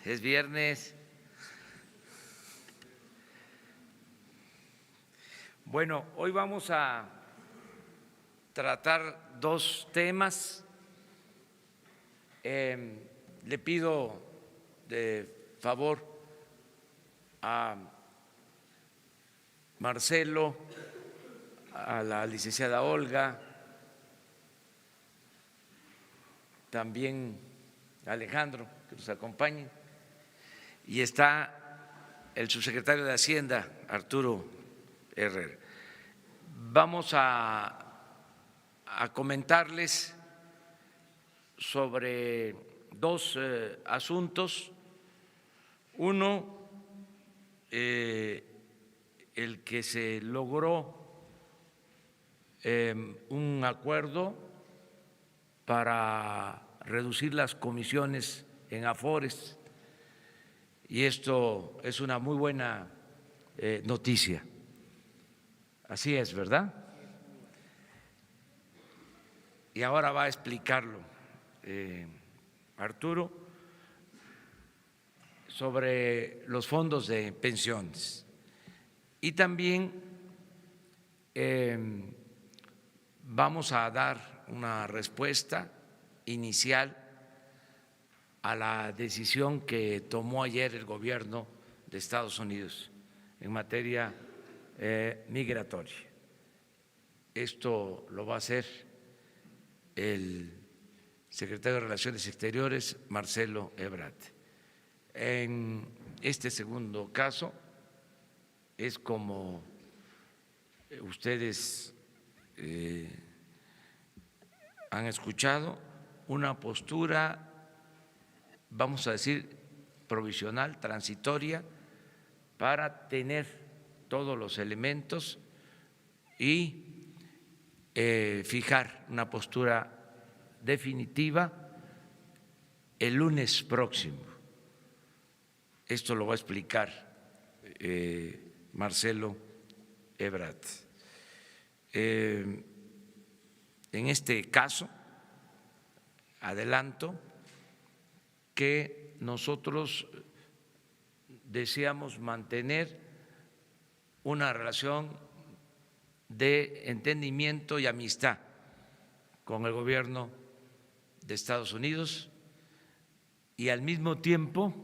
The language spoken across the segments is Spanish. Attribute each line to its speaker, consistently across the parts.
Speaker 1: es viernes. Bueno, hoy vamos a tratar dos temas. Le pido de favor a Marcelo, a la licenciada Olga, también a Alejandro, que nos acompañen, y está el subsecretario de Hacienda, Arturo Herrera. Vamos a comentarles sobre dos asuntos. Uno, el que se logró un acuerdo para reducir las comisiones en Afores, y esto es una muy buena noticia. Así es, ¿verdad? Y ahora va a explicarlo Arturo sobre los fondos de pensiones. Y también vamos a dar una respuesta inicial a la decisión que tomó ayer el gobierno de Estados Unidos en materia migratoria. Esto lo va a hacer el secretario de Relaciones Exteriores, Marcelo Ebrard. En este segundo caso es, como ustedes han escuchado, una postura, vamos a decir, provisional, transitoria, para tener todos los elementos y fijar una postura definitiva el lunes próximo. Esto lo va a explicar Marcelo Ebrard. En este caso, adelanto que nosotros deseamos mantener una relación de entendimiento y amistad con el gobierno de Estados Unidos y al mismo tiempo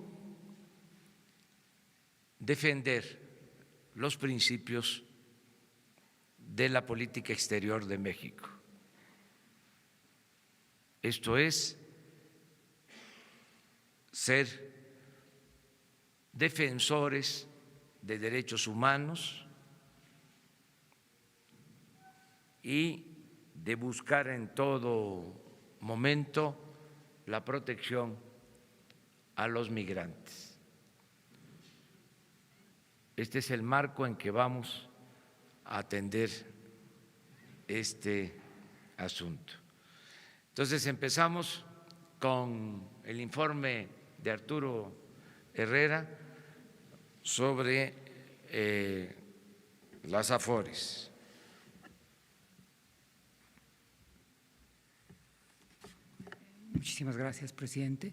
Speaker 1: defender los principios de la política exterior de México. Esto es ser defensores de derechos humanos y de buscar en todo momento la protección a los migrantes. Este es el marco en que vamos a atender este asunto. Entonces empezamos con el informe de Arturo Herrera sobre las Afores.
Speaker 2: Muchísimas gracias, presidente.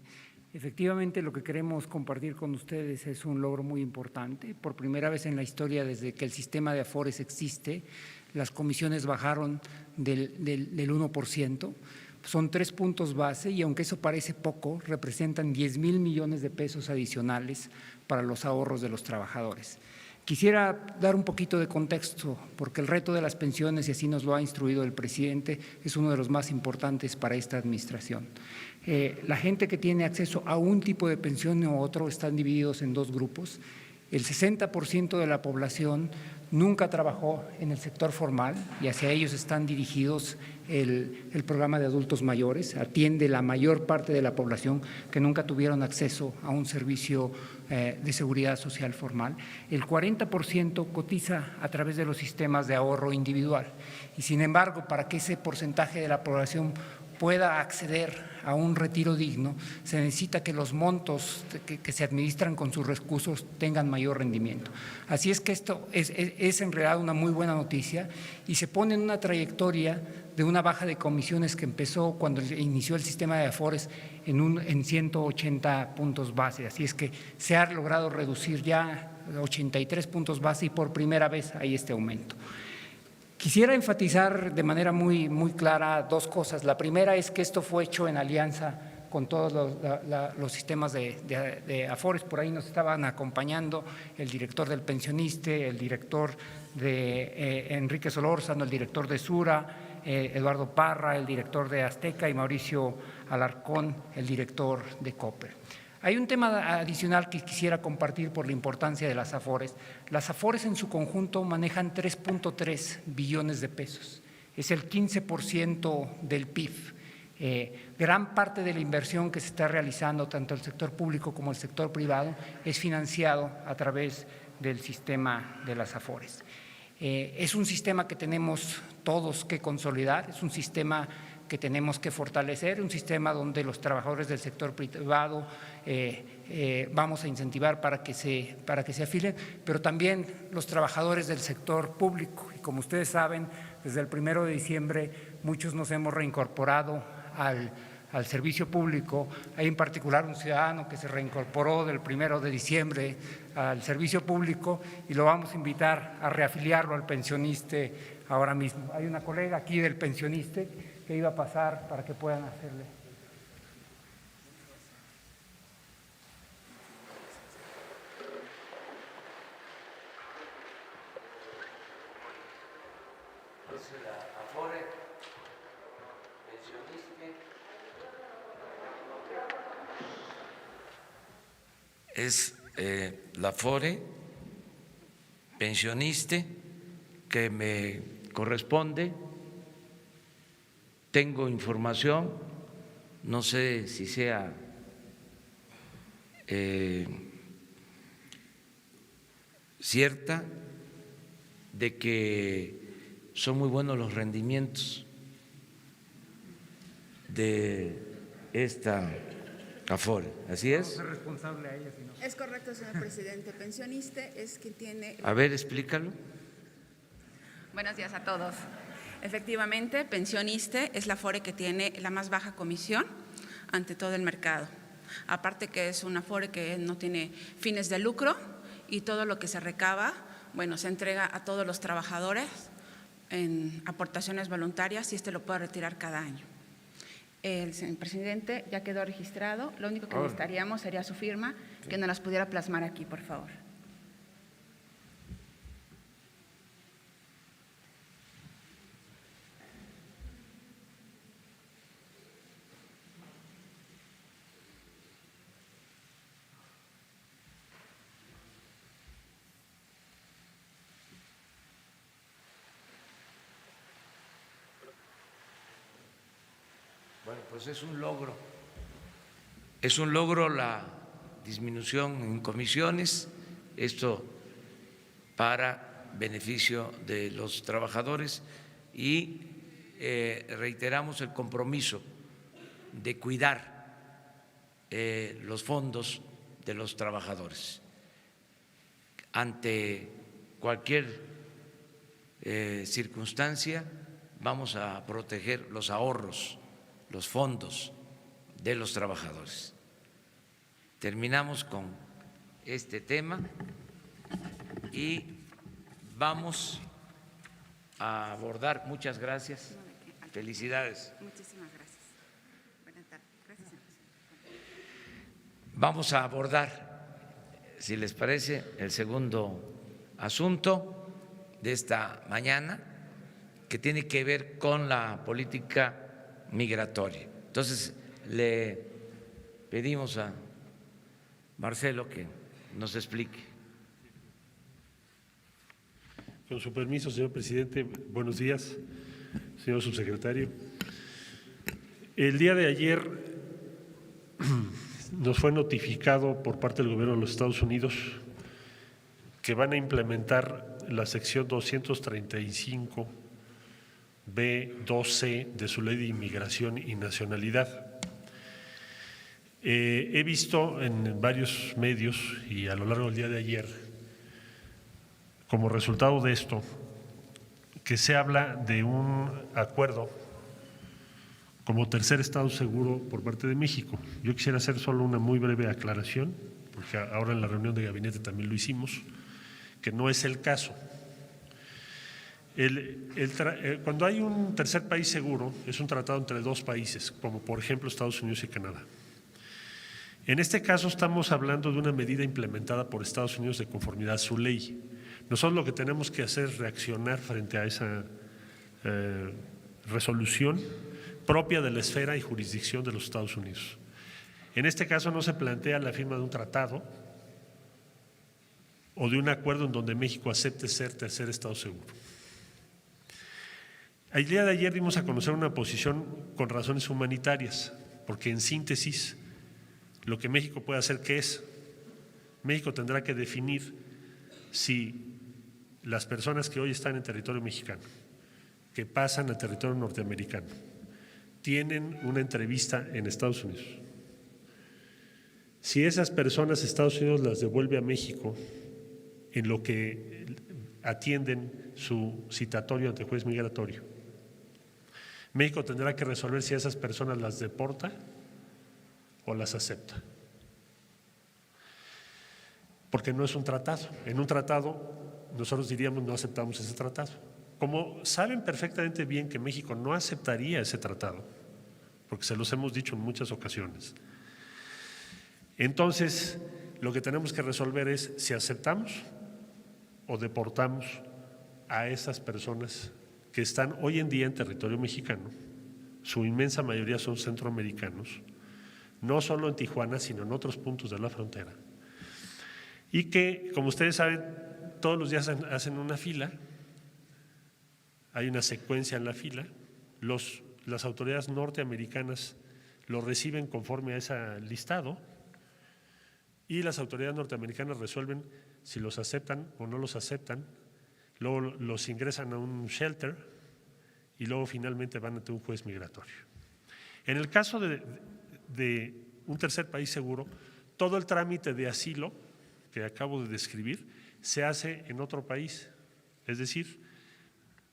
Speaker 2: Efectivamente, lo que queremos compartir con ustedes es un logro muy importante. Por primera vez en la historia, desde que el sistema de Afores existe, las comisiones bajaron del 1%. Son 3 puntos base y, aunque eso parece poco, representan 10,000 millones de pesos adicionales para los ahorros de los trabajadores. Quisiera dar un poquito de contexto, porque el reto de las pensiones, y así nos lo ha instruido el presidente, es uno de los más importantes para esta administración. La gente que tiene acceso a un tipo de pensión u otro están divididos en dos grupos. El 60% de la población nunca trabajó en el sector formal y hacia ellos están dirigidos el programa de adultos mayores. Atiende la mayor parte de la población que nunca tuvieron acceso a un servicio de seguridad social formal. El 40% cotiza a través de los sistemas de ahorro individual y, sin embargo, para que ese porcentaje de la población pueda acceder a un retiro digno, se necesita que los montos que se administran con sus recursos tengan mayor rendimiento. Así es que esto es en realidad una muy buena noticia y se pone en una trayectoria de una baja de comisiones que empezó cuando inició el sistema de Afores en 180 puntos base. Así es que se ha logrado reducir ya 83 puntos base y por primera vez hay este aumento. Quisiera enfatizar de manera muy clara dos cosas. La primera es que esto fue hecho en alianza con todos los sistemas de Afores. Por ahí nos estaban acompañando el director del Pensioniste, el director de Enrique Solórzano, el director de Sura, Eduardo Parra, el director de Azteca y Mauricio Alarcón, el director de Copper. Hay un tema adicional que quisiera compartir por la importancia de las Afores. Las Afores en su conjunto manejan 3.3 billones de pesos, es el 15% del PIB. Gran parte de la inversión que se está realizando, tanto el sector público como el sector privado, es financiado a través del sistema de las Afores. Es un sistema que tenemos todos que consolidar, es un sistema que tenemos que fortalecer, un sistema donde los trabajadores del sector privado vamos a incentivar para que se afilen, pero también los trabajadores del sector público. Y como ustedes saben, desde el 1 de diciembre muchos nos hemos reincorporado al servicio público. Hay en particular un ciudadano que se reincorporó del 1 de diciembre al servicio público y lo vamos a invitar a reafiliarlo al Pensioniste ahora mismo. Hay una colega aquí del Pensioniste que iba a pasar para que puedan hacerle.
Speaker 1: Es la Afore Pensioniste que me corresponde. Tengo información, no sé si sea cierta, de que son muy buenos los rendimientos de esta Afore. ¿Así es?
Speaker 2: Responsable a ella, si no.
Speaker 3: Es correcto, señor presidente. Pensioniste es quien tiene…
Speaker 1: A ver, explícalo.
Speaker 3: Buenos días a todos. Efectivamente, Pensioniste es la Afore que tiene la más baja comisión ante todo el mercado. Aparte que es una Afore que no tiene fines de lucro y todo lo que se recaba, bueno, se entrega a todos los trabajadores en aportaciones voluntarias y lo puede retirar cada año. El señor presidente ya quedó registrado. Lo único que necesitaríamos sería su firma, que nos las pudiera plasmar aquí, por favor.
Speaker 1: Bueno, pues es un logro la disminución en comisiones, esto para beneficio de los trabajadores y reiteramos el compromiso de cuidar los fondos de los trabajadores. Ante cualquier circunstancia vamos a proteger los ahorros, los fondos de los trabajadores. Terminamos con este tema y vamos a abordar. Muchas gracias. Felicidades.
Speaker 3: Muchísimas gracias. Buenas tardes. Gracias, señor presidente.
Speaker 1: Vamos a abordar, si les parece, el segundo asunto de esta mañana, que tiene que ver con la política migratoria. Entonces, le pedimos a Marcelo que nos explique.
Speaker 4: Con su permiso, señor presidente, buenos días, señor subsecretario. El día de ayer nos fue notificado por parte del gobierno de los Estados Unidos que van a implementar la sección 235 B2C de su Ley de Inmigración y Nacionalidad. He visto en varios medios y a lo largo del día de ayer, como resultado de esto, que se habla de un acuerdo como tercer estado seguro por parte de México. Yo quisiera hacer solo una muy breve aclaración, porque ahora en la reunión de gabinete también lo hicimos, que no es el caso. Cuando hay un tercer país seguro, es un tratado entre dos países, como por ejemplo Estados Unidos y Canadá. En este caso estamos hablando de una medida implementada por Estados Unidos de conformidad a su ley. Nosotros lo que tenemos que hacer es reaccionar frente a esa resolución propia de la esfera y jurisdicción de los Estados Unidos. En este caso no se plantea la firma de un tratado o de un acuerdo en donde México acepte ser tercer estado seguro. El día de ayer dimos a conocer una posición con razones humanitarias, porque en síntesis lo que México puede hacer, ¿qué es? México tendrá que definir si las personas que hoy están en territorio mexicano, que pasan a territorio norteamericano, tienen una entrevista en Estados Unidos. Si esas personas Estados Unidos las devuelve a México en lo que atienden su citatorio ante juez migratorio, México tendrá que resolver si a esas personas las deporta o las acepta. Porque no es un tratado. En un tratado nosotros diríamos no aceptamos ese tratado. Como saben perfectamente bien que México no aceptaría ese tratado, porque se los hemos dicho en muchas ocasiones, entonces lo que tenemos que resolver es si aceptamos o deportamos a esas personas que están hoy en día en territorio mexicano. Su inmensa mayoría son centroamericanos, no solo en Tijuana, sino en otros puntos de la frontera, y que, como ustedes saben, todos los días hacen una fila, hay una secuencia en la fila, las autoridades norteamericanas lo reciben conforme a ese listado y las autoridades norteamericanas resuelven si los aceptan o no los aceptan, luego los ingresan a un shelter y luego finalmente van ante un juez migratorio. En el caso de un tercer país seguro, todo el trámite de asilo que acabo de describir se hace en otro país. Es decir,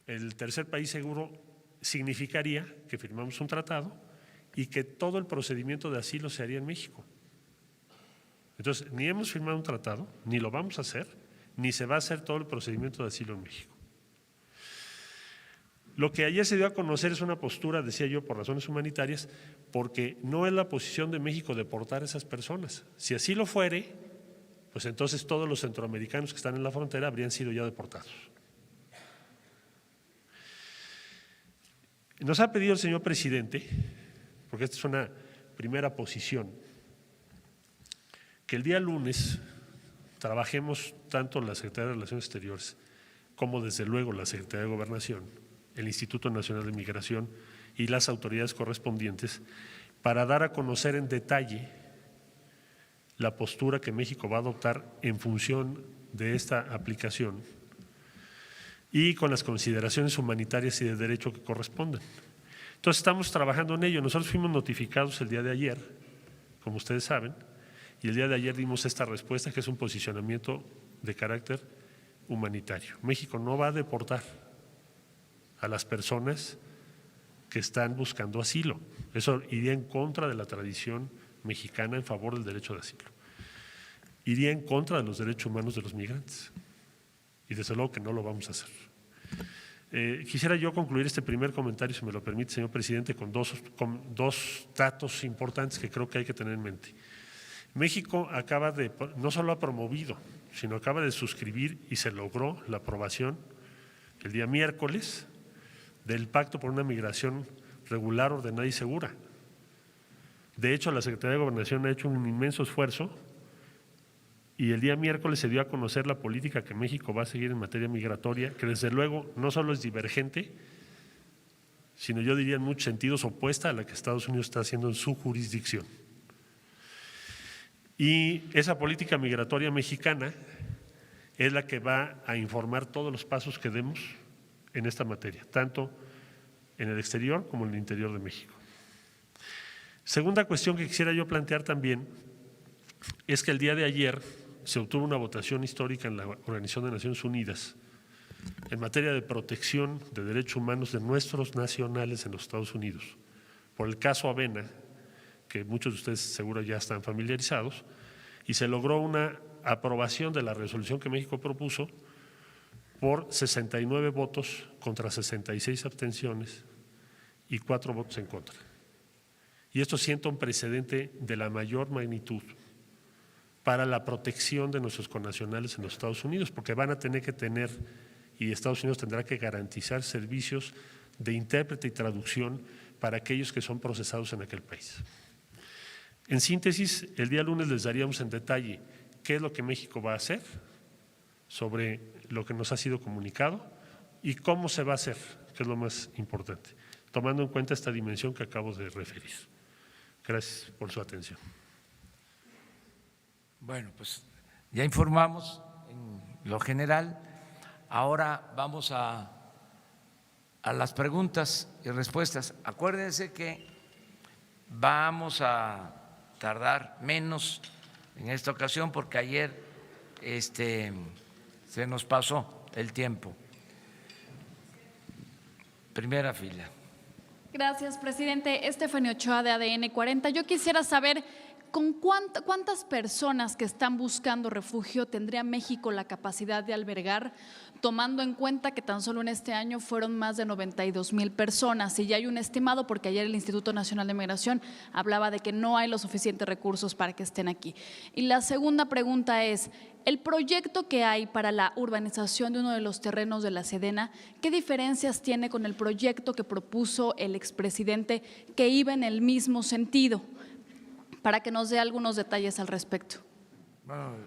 Speaker 4: el tercer país seguro significaría que firmamos un tratado y que todo el procedimiento de asilo se haría en México. Entonces, ni hemos firmado un tratado, ni lo vamos a hacer, ni se va a hacer todo el procedimiento de asilo en México. Lo que ayer se dio a conocer es una postura, decía yo, por razones humanitarias, porque no es la posición de México deportar a esas personas. Si así lo fuere, pues entonces todos los centroamericanos que están en la frontera habrían sido ya deportados. Nos ha pedido el señor presidente, porque esta es una primera posición, que el día lunes trabajemos tanto la Secretaría de Relaciones Exteriores como desde luego la Secretaría de Gobernación, el Instituto Nacional de Migración y las autoridades correspondientes para dar a conocer en detalle la postura que México va a adoptar en función de esta aplicación y con las consideraciones humanitarias y de derecho que corresponden. Entonces estamos trabajando en ello. Nosotros fuimos notificados el día de ayer, como ustedes saben, y el día de ayer dimos esta respuesta que es un posicionamiento de carácter humanitario. México no va a deportar a las personas que están buscando asilo. Eso iría en contra de la tradición mexicana en favor del derecho de asilo. Iría en contra de los derechos humanos de los migrantes. Y desde luego que no lo vamos a hacer. Quisiera yo concluir este primer comentario, si me lo permite, señor presidente, con dos datos importantes que creo que hay que tener en mente. México no solo ha promovido, sino acaba de suscribir y se logró la aprobación el día miércoles del Pacto por una Migración Regular, Ordenada y Segura. De hecho, la Secretaría de Gobernación ha hecho un inmenso esfuerzo y el día miércoles se dio a conocer la política que México va a seguir en materia migratoria, que desde luego no solo es divergente, sino yo diría en muchos sentidos opuesta a la que Estados Unidos está haciendo en su jurisdicción. Y esa política migratoria mexicana es la que va a informar todos los pasos que demos en esta materia, tanto en el exterior como en el interior de México. Segunda cuestión que quisiera yo plantear también es que el día de ayer se obtuvo una votación histórica en la Organización de Naciones Unidas en materia de protección de derechos humanos de nuestros nacionales en los Estados Unidos, por el caso Avena, que muchos de ustedes seguro ya están familiarizados, y se logró una aprobación de la resolución que México propuso por 69 votos contra 66 abstenciones y 4 votos en contra. Y esto sienta un precedente de la mayor magnitud para la protección de nuestros connacionales en los Estados Unidos, porque van a tener que tener, y Estados Unidos tendrá que garantizar servicios de intérprete y traducción para aquellos que son procesados en aquel país. En síntesis, el día lunes les daríamos en detalle qué es lo que México va a hacer sobre lo que nos ha sido comunicado y cómo se va a hacer, que es lo más importante, tomando en cuenta esta dimensión que acabo de referir. Gracias por su atención.
Speaker 1: Bueno, pues ya informamos en lo general. Ahora vamos a las preguntas y respuestas. Acuérdense que vamos a tardar menos en esta ocasión porque ayer se nos pasó el tiempo. Primera fila.
Speaker 5: Gracias, presidente. Estefanía Ochoa, de ADN 40. Yo quisiera saber con cuántas personas que están buscando refugio tendría México la capacidad de albergar, tomando en cuenta que tan solo en este año fueron más de 92,000 personas. Y ya hay un estimado, porque ayer el Instituto Nacional de Migración hablaba de que no hay los suficientes recursos para que estén aquí. Y la segunda pregunta es, el proyecto que hay para la urbanización de uno de los terrenos de la Sedena, ¿qué diferencias tiene con el proyecto que propuso el expresidente que iba en el mismo sentido? Para que nos dé algunos detalles al respecto.
Speaker 1: Bueno,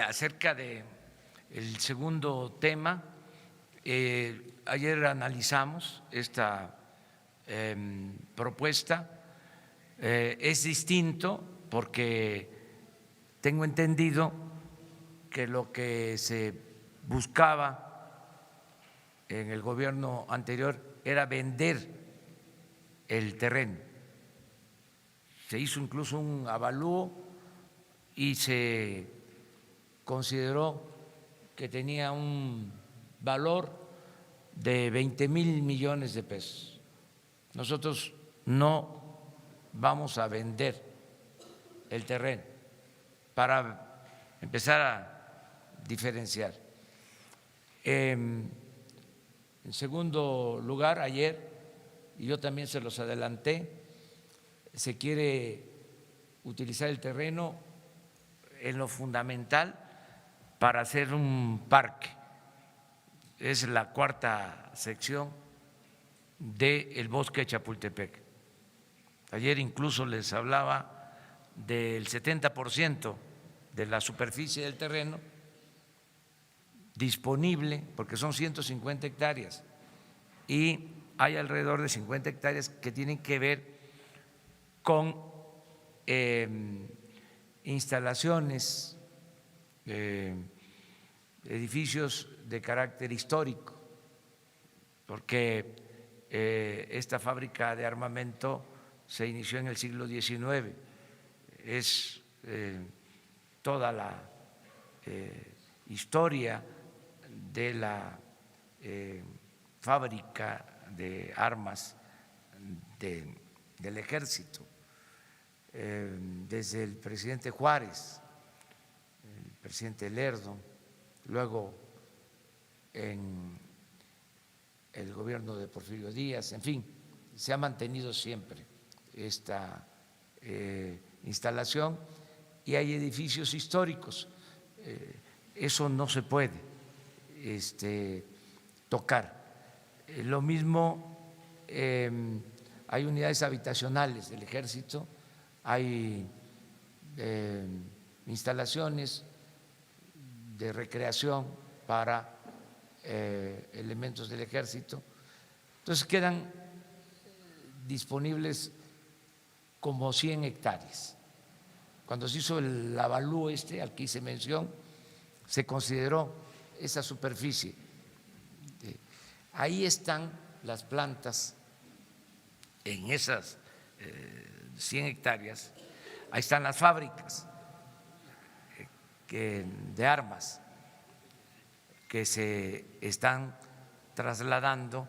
Speaker 1: acerca del segundo tema, ayer analizamos esta propuesta. Es distinto porque tengo entendido que lo que se buscaba en el gobierno anterior era vender el terreno. Se hizo incluso un avalúo y se consideró que tenía un valor de 20,000 millones de pesos. Nosotros no vamos a vender el terreno para empezar a diferenciar. En segundo lugar, ayer, y yo también se los adelanté, se quiere utilizar el terreno en lo fundamental para hacer un parque. Es la cuarta sección del bosque de Chapultepec. Ayer incluso les hablaba del 70% de la superficie del terreno disponible, porque son 150 hectáreas, y hay alrededor de 50 hectáreas que tienen que ver con instalaciones, edificios de carácter histórico, porque esta fábrica de armamento se inició en el siglo XIX, es toda la historia de la fábrica de armas del ejército, desde el presidente Juárez, el presidente Lerdo, luego en el gobierno de Porfirio Díaz, en fin, se ha mantenido siempre esta instalación y hay edificios históricos. Eso no se puede tocar. Lo mismo, hay unidades habitacionales del ejército, hay instalaciones de recreación para elementos del ejército. Entonces quedan disponibles como 100 hectáreas. Cuando se hizo el avalúo al que hice mención, se consideró esa superficie. Ahí están las plantas en esas 100 hectáreas, ahí están las fábricas de armas que se están trasladando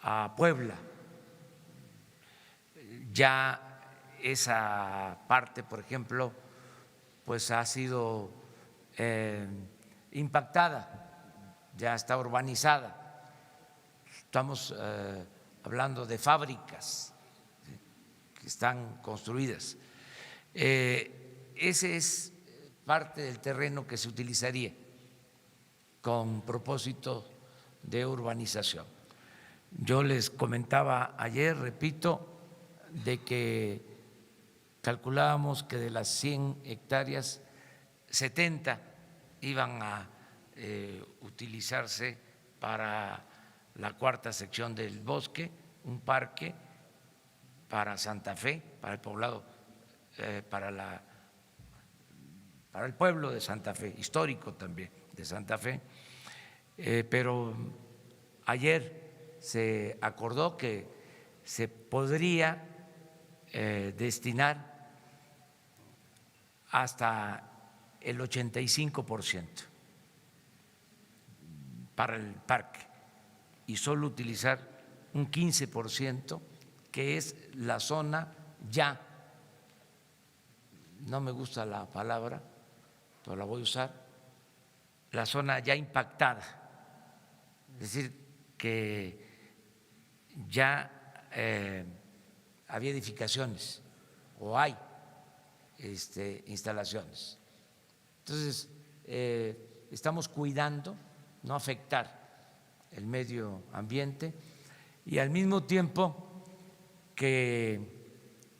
Speaker 1: a Puebla. Ya esa parte, por ejemplo, pues ha sido impactada, ya está urbanizada. Estamos hablando de fábricas que están construidas. Ese es parte del terreno que se utilizaría con propósito de urbanización. Yo les comentaba ayer, repito, de que calculábamos que de las 100 hectáreas, 70 iban a utilizarse para la cuarta sección del bosque, un parque para Santa Fe, para el poblado, para el pueblo de Santa Fe, histórico también de Santa Fe, pero ayer se acordó que se podría destinar hasta el 85% para el parque y solo utilizar un 15%, que es la zona ya, no me gusta la palabra, pero la voy a usar, la zona ya impactada, es decir, que ya había edificaciones o hay instalaciones. Entonces, estamos cuidando no afectar el medio ambiente y al mismo tiempo que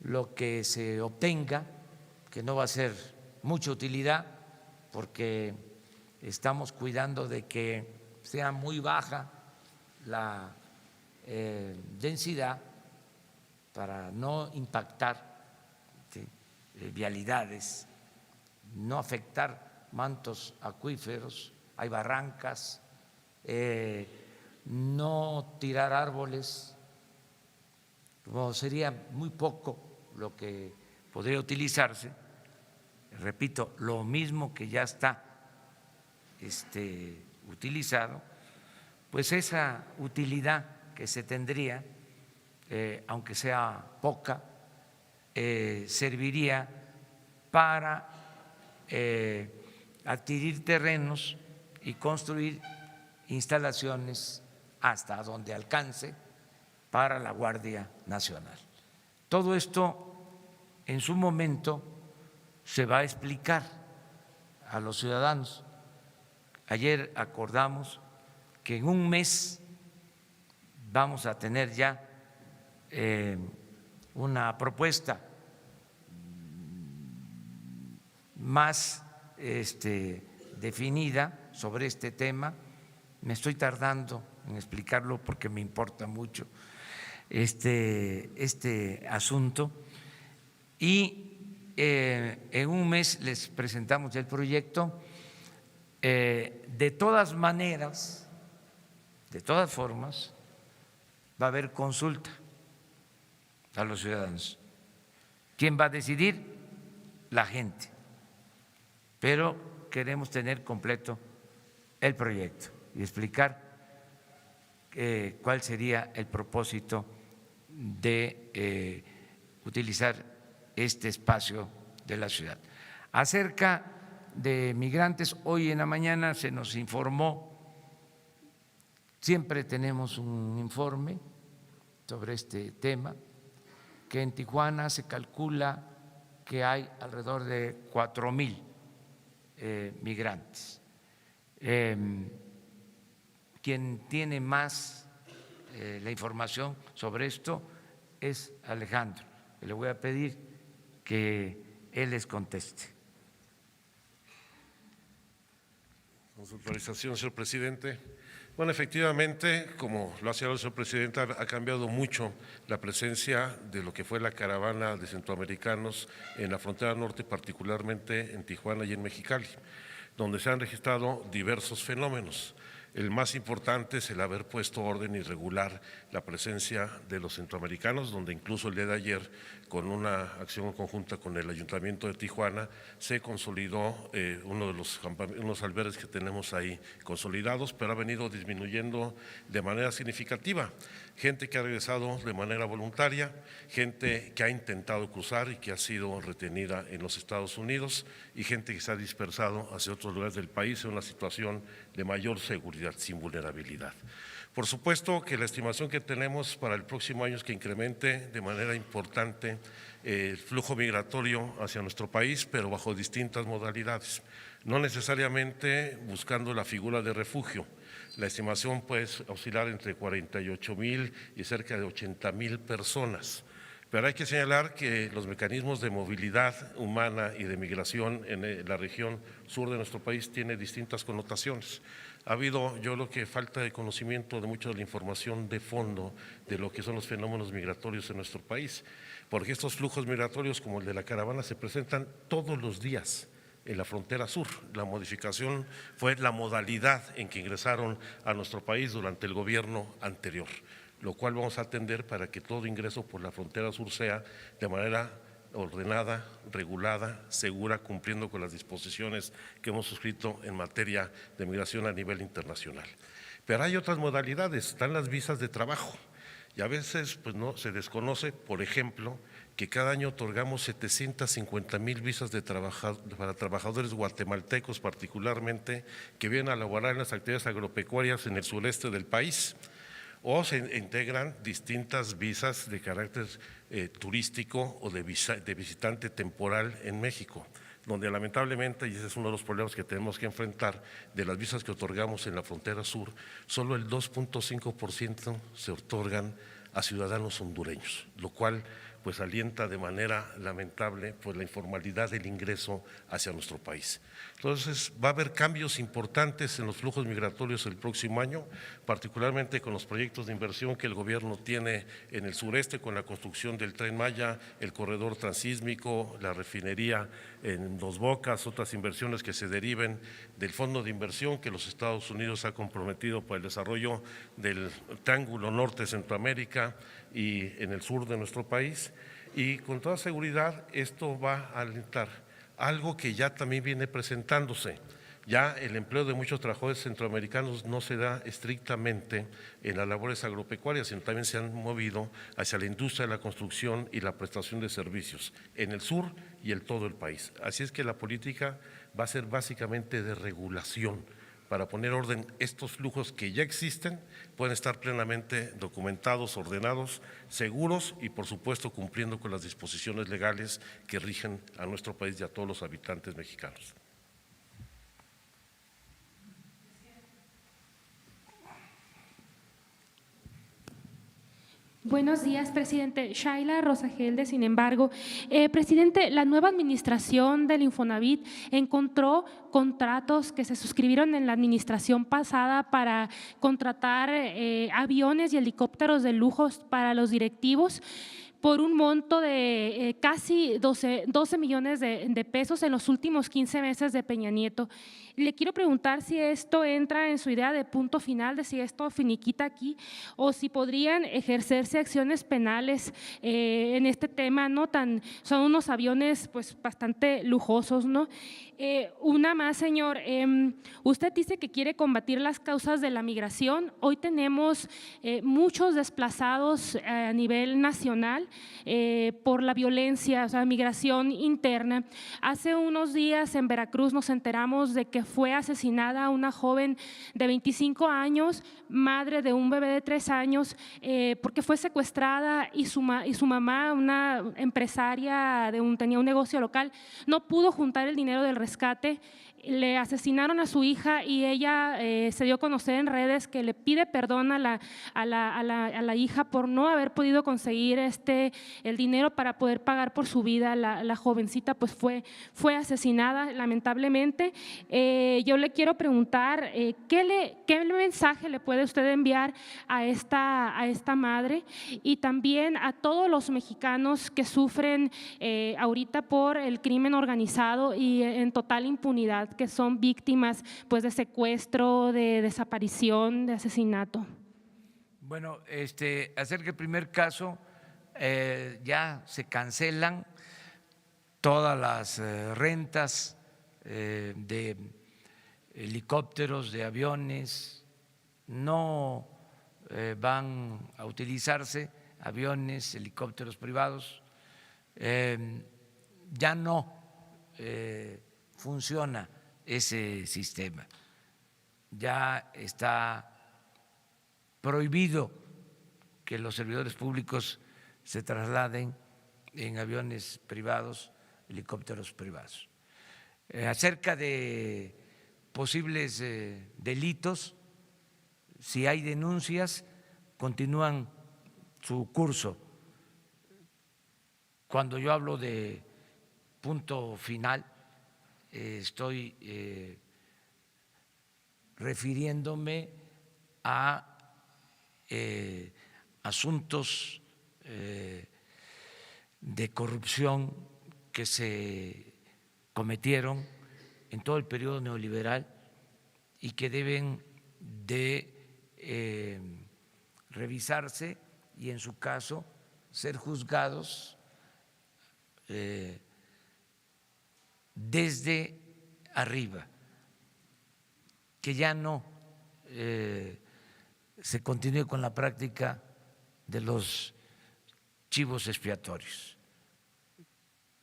Speaker 1: lo que se obtenga, que no va a ser mucha utilidad, porque estamos cuidando de que sea muy baja la densidad para no impactar vialidades, no afectar mantos acuíferos, hay barrancas, no tirar árboles, como sería muy poco lo que podría utilizarse, repito, lo mismo que ya está utilizado, pues esa utilidad que se tendría, aunque sea poca, serviría para adquirir terrenos y construir instalaciones hasta donde alcance para la Guardia Nacional. Todo esto en su momento se va a explicar a los ciudadanos. Ayer acordamos que en un mes vamos a tener ya una propuesta más definida sobre este tema. Me estoy tardando en explicarlo porque me importa mucho este asunto y en un mes les presentamos el proyecto. De todas maneras, de todas formas, va a haber consulta a los ciudadanos. ¿Quién va a decidir? La gente. Pero queremos tener completo el proyecto y explicar cuál sería el propósito de utilizar este espacio de la ciudad. Acerca de migrantes, hoy en la mañana se nos informó, siempre tenemos un informe sobre este tema, que en Tijuana se calcula que hay alrededor de 4,000 migrantes. Quien tiene más la información sobre esto es Alejandro. Le voy a pedir que él les conteste.
Speaker 6: Con su autorización, señor presidente. Bueno, efectivamente, como lo ha señalado el señor presidente, ha cambiado mucho la presencia de lo que fue la caravana de centroamericanos en la frontera norte, particularmente en Tijuana y en Mexicali, donde se han registrado diversos fenómenos. El más importante es el haber puesto orden y regular la presencia de los centroamericanos, donde incluso el día de ayer, con una acción conjunta con el Ayuntamiento de Tijuana, se consolidó uno de unos albergues que tenemos ahí consolidados, pero ha venido disminuyendo de manera significativa. Gente que ha regresado de manera voluntaria, gente que ha intentado cruzar y que ha sido retenida en los Estados Unidos y gente que se ha dispersado hacia otros lugares del país en una situación de mayor seguridad, sin vulnerabilidad. Por supuesto que la estimación que tenemos para el próximo año es que incremente de manera importante el flujo migratorio hacia nuestro país, pero bajo distintas modalidades, no necesariamente buscando la figura de refugio. La estimación puede oscilar entre 48,000 y cerca de 80,000 personas. Pero hay que señalar que los mecanismos de movilidad humana y de migración en la región sur de nuestro país tienen distintas connotaciones. Ha habido, yo creo que falta de conocimiento de mucha de la información de fondo de lo que son los fenómenos migratorios en nuestro país, porque estos flujos migratorios como el de la caravana se presentan todos los días en la frontera sur. La modificación fue la modalidad en que ingresaron a nuestro país durante el gobierno anterior, lo cual vamos a atender para que todo ingreso por la frontera sur sea de manera ordenada, regulada, segura, cumpliendo con las disposiciones que hemos suscrito en materia de migración a nivel internacional. Pero hay otras modalidades, están las visas de trabajo y a veces pues no se desconoce, por ejemplo, que cada año otorgamos 750,000 visas para trabajadores guatemaltecos particularmente que vienen a laborar en las actividades agropecuarias en el sureste del país. O se integran distintas visas de carácter turístico o de visitante temporal en México, donde lamentablemente, y ese es uno de los problemas que tenemos que enfrentar, de las visas que otorgamos en la frontera sur, solo el 2.5% se otorgan a ciudadanos hondureños, lo cual pues alienta de manera lamentable pues la informalidad del ingreso hacia nuestro país. Entonces va a haber cambios importantes en los flujos migratorios el próximo año, particularmente con los proyectos de inversión que el gobierno tiene en el sureste con la construcción del Tren Maya, el corredor transísmico, la refinería en Dos Bocas, otras inversiones que se deriven del fondo de inversión que los Estados Unidos ha comprometido para el desarrollo del Triángulo Norte de Centroamérica y en el sur de nuestro país, y con toda seguridad esto va a alentar algo que ya también viene presentándose. Ya el empleo de muchos trabajadores centroamericanos no se da estrictamente en las labores agropecuarias, sino también se han movido hacia la industria de la construcción y la prestación de servicios en el sur y en todo el país. Así es que la política va a ser básicamente de regulación para poner orden. Estos flujos que ya existen pueden estar plenamente documentados, ordenados, seguros y por supuesto cumpliendo con las disposiciones legales que rigen a nuestro país y a todos los habitantes mexicanos.
Speaker 7: Buenos días, presidente. Shaila Rosagelde, sin embargo. Presidente, la nueva administración del Infonavit encontró contratos que se suscribieron en la administración pasada para contratar aviones y helicópteros de lujo para los directivos por un monto de casi 12 millones de pesos en los últimos 15 meses de Peña Nieto. Le quiero preguntar si esto entra en su idea de punto final, de si esto finiquita aquí o si podrían ejercerse acciones penales en este tema, ¿no? Son unos aviones pues bastante lujosos, ¿no? Una más, señor, usted dice que quiere combatir las causas de la migración. Hoy tenemos muchos desplazados a nivel nacional por la violencia, o sea, migración interna. Hace unos días en Veracruz nos enteramos de que fue asesinada una joven de 25 años, madre de un bebé de 3 años, porque fue secuestrada y su mamá, una empresaria tenía un negocio local, no pudo juntar el dinero del rescate. Le asesinaron a su hija y ella se dio a conocer en redes que le pide perdón a la hija por no haber podido conseguir el dinero para poder pagar por su vida. La jovencita pues fue asesinada lamentablemente. Yo le quiero preguntar ¿qué mensaje le puede usted enviar a esta madre y también a todos los mexicanos que sufren ahorita por el crimen organizado y en total impunidad? seguridad que son víctimas pues, de secuestro, de desaparición, de asesinato?
Speaker 1: Bueno, acerca del primer caso, ya se cancelan todas las rentas de helicópteros, de aviones, no van a utilizarse aviones, helicópteros privados, ya no funciona ese sistema, ya está prohibido que los servidores públicos se trasladen en aviones privados, helicópteros privados. Acerca de posibles delitos, si hay denuncias, continúan su curso. Cuando yo hablo de punto final, estoy refiriéndome a asuntos de corrupción que se cometieron en todo el periodo neoliberal y que deben de revisarse y en su caso ser juzgados desde arriba, que ya no se continúe con la práctica de los chivos expiatorios,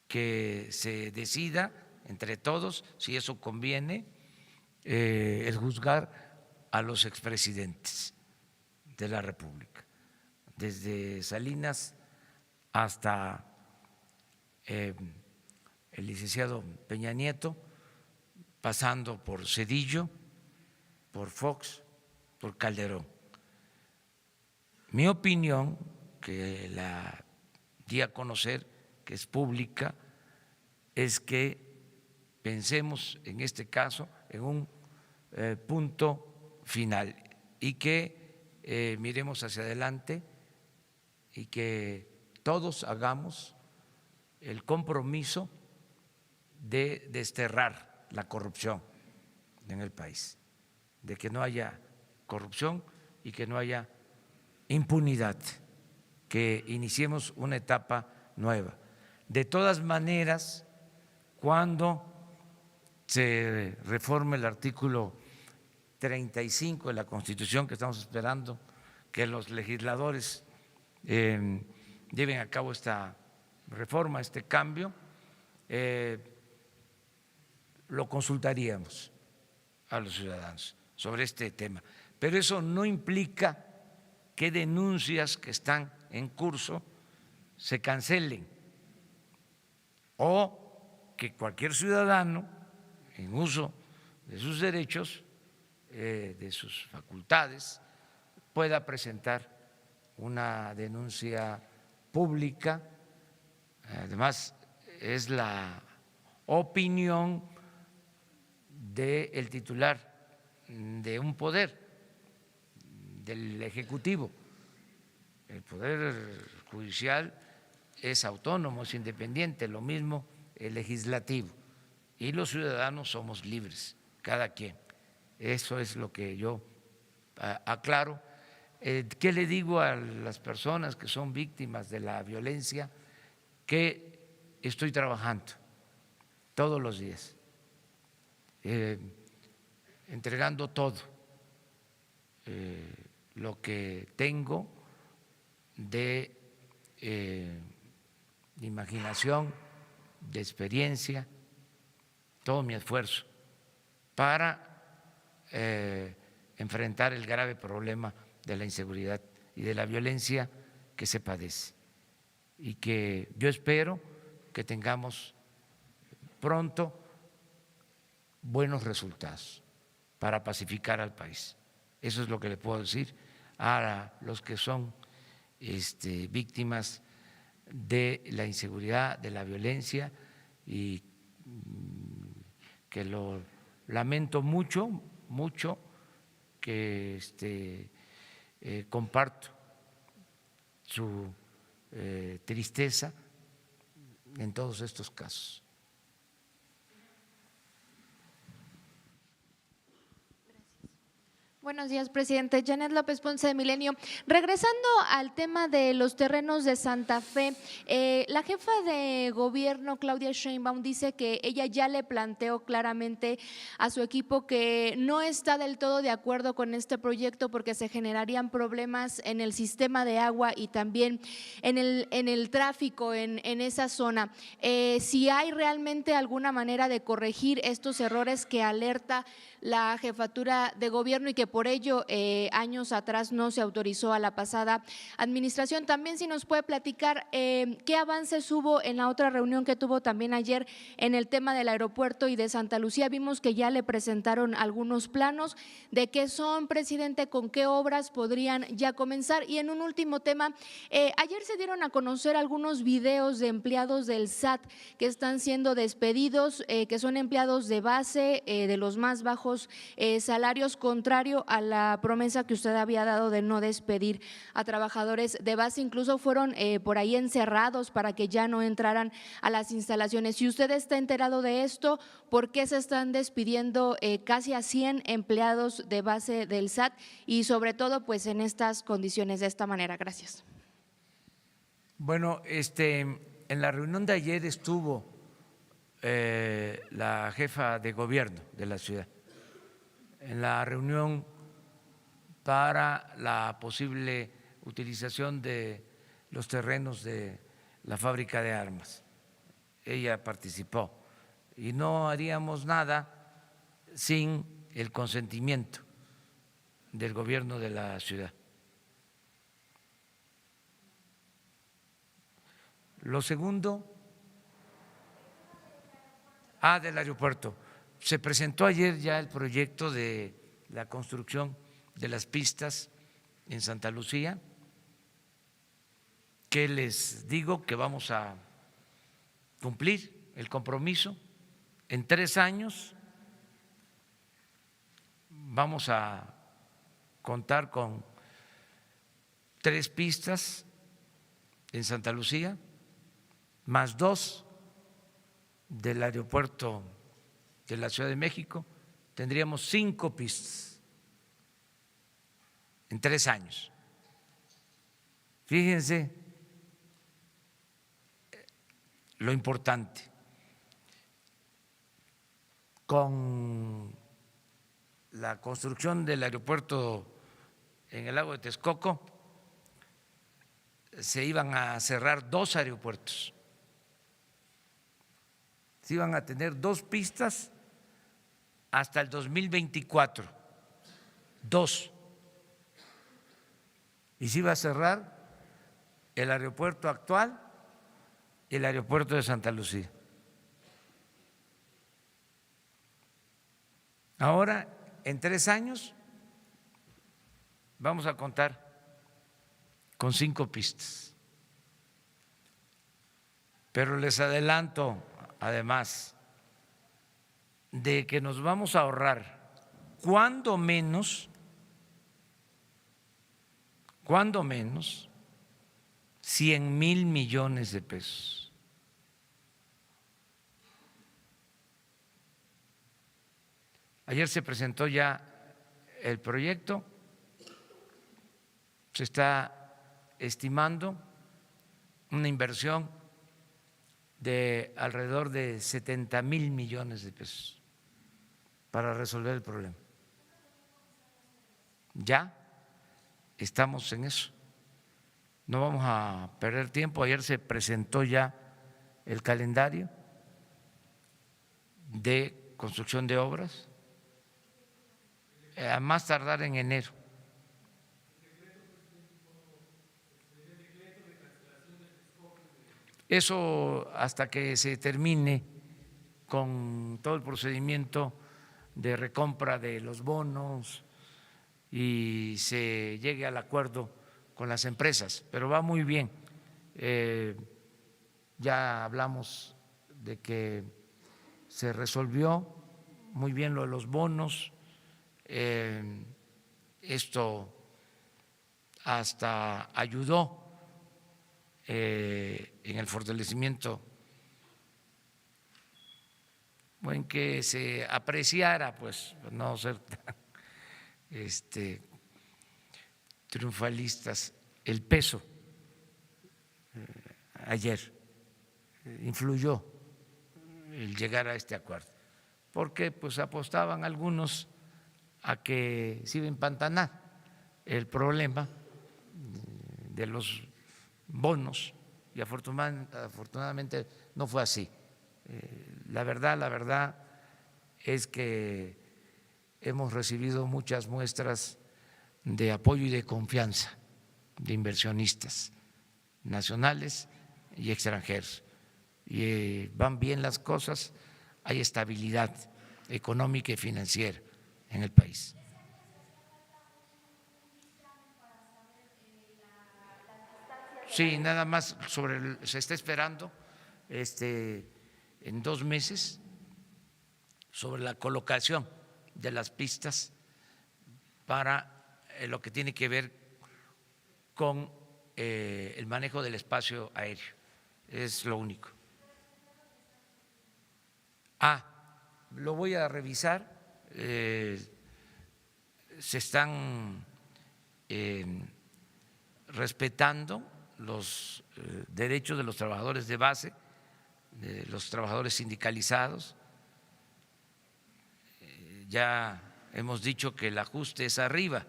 Speaker 1: que se decida entre todos si eso conviene, el juzgar a los expresidentes de la República, desde Salinas hasta el licenciado Peña Nieto, pasando por Zedillo, por Fox, por Calderón. Mi opinión, que la di a conocer, que es pública, es que pensemos en este caso en un punto final y que miremos hacia adelante y que todos hagamos el compromiso de desterrar la corrupción en el país, de que no haya corrupción y que no haya impunidad, que iniciemos una etapa nueva. De todas maneras, cuando se reforme el artículo 35 de la Constitución, que estamos esperando que los legisladores lleven a cabo esta reforma, este cambio, lo consultaríamos a los ciudadanos sobre este tema. Pero eso no implica que denuncias que están en curso se cancelen o que cualquier ciudadano, en uso de sus derechos, de sus facultades, pueda presentar una denuncia pública. Además, es la opinión del titular de un poder, del Ejecutivo. El Poder Judicial es autónomo, es independiente, lo mismo el Legislativo. Y los ciudadanos somos libres, cada quien. Eso es lo que yo aclaro. ¿Qué le digo a las personas que son víctimas de la violencia? Que estoy trabajando todos los días, entregando todo lo que tengo de imaginación, de experiencia, todo mi esfuerzo para enfrentar el grave problema de la inseguridad y de la violencia que se padece. Y que yo espero que tengamos pronto buenos resultados para pacificar al país. Eso es lo que le puedo decir a los que son víctimas de la inseguridad, de la violencia, y que lo lamento mucho, mucho, que comparto su tristeza en todos estos casos.
Speaker 8: Buenos días, presidente. Janet López Ponce de Milenio. Regresando al tema de los terrenos de Santa Fe, la jefa de gobierno, Claudia Sheinbaum, dice que ella ya le planteó claramente a su equipo que no está del todo de acuerdo con este proyecto porque se generarían problemas en el sistema de agua y también en el tráfico en esa zona. Si hay realmente alguna manera de corregir estos errores que alerta la jefatura de gobierno y que por ello años atrás no se autorizó a la pasada administración. También si nos puede platicar qué avances hubo en la otra reunión que tuvo también ayer en el tema del aeropuerto y de Santa Lucía. Vimos que ya le presentaron algunos planos de qué son, presidente, con qué obras podrían ya comenzar. Y en un último tema, ayer se dieron a conocer algunos videos de empleados del SAT que están siendo despedidos, que son empleados de base de los más bajos salarios, contrario a la promesa que usted había dado de no despedir a trabajadores de base. Incluso fueron por ahí encerrados para que ya no entraran a las instalaciones. Si usted está enterado de esto, ¿por qué se están despidiendo casi a 100 empleados de base del SAT y sobre todo pues en estas condiciones de esta manera? Gracias.
Speaker 1: Bueno, en la reunión de ayer estuvo la jefa de gobierno de la ciudad, en la reunión para la posible utilización de los terrenos de la fábrica de armas. Ella participó y no haríamos nada sin el consentimiento del gobierno de la ciudad. Lo segundo, del aeropuerto. Se presentó ayer ya el proyecto de la construcción de las pistas en Santa Lucía, que les digo que vamos a cumplir el compromiso. En 3 años vamos a contar con 3 pistas en Santa Lucía, más 2 del aeropuerto de la Ciudad de México. Tendríamos 5 pistas en 3 años. Fíjense lo importante. Con la construcción del aeropuerto en el lago de Texcoco se iban a cerrar 2 aeropuertos. Se iban a tener 2 pistas hasta el 2024, 2. Y se iba a cerrar el aeropuerto actual y el aeropuerto de Santa Lucía. Ahora, en 3 años, vamos a contar con 5 pistas. Pero les adelanto, además, de que nos vamos a ahorrar cuando menos 100,000 millones de pesos. Ayer se presentó ya el proyecto, se está estimando una inversión de alrededor de 70,000 millones de pesos para resolver el problema. Ya estamos en eso. No vamos a perder tiempo. Ayer se presentó ya el calendario de construcción de obras, a más tardar en enero. Eso hasta que se termine con todo el procedimiento de recompra de los bonos y se llegue al acuerdo con las empresas, pero va muy bien. Ya hablamos de que se resolvió muy bien lo de los bonos. Esto hasta ayudó en el fortalecimiento, o en que se apreciara, pues no ser triunfalistas, el peso ayer influyó el llegar a este acuerdo, porque pues apostaban algunos a que se iba a empantanar el problema de los bonos y afortunadamente no fue así. La verdad es que hemos recibido muchas muestras de apoyo y de confianza de inversionistas nacionales y extranjeros. Y van bien las cosas, hay estabilidad económica y financiera en el país. Sí, nada más se está esperando en 2 meses sobre la colocación de las pistas para lo que tiene que ver con el manejo del espacio aéreo. Es lo único. Lo voy a revisar. Se están respetando los derechos de los trabajadores de base, de los trabajadores sindicalizados. Ya hemos dicho que el ajuste es arriba,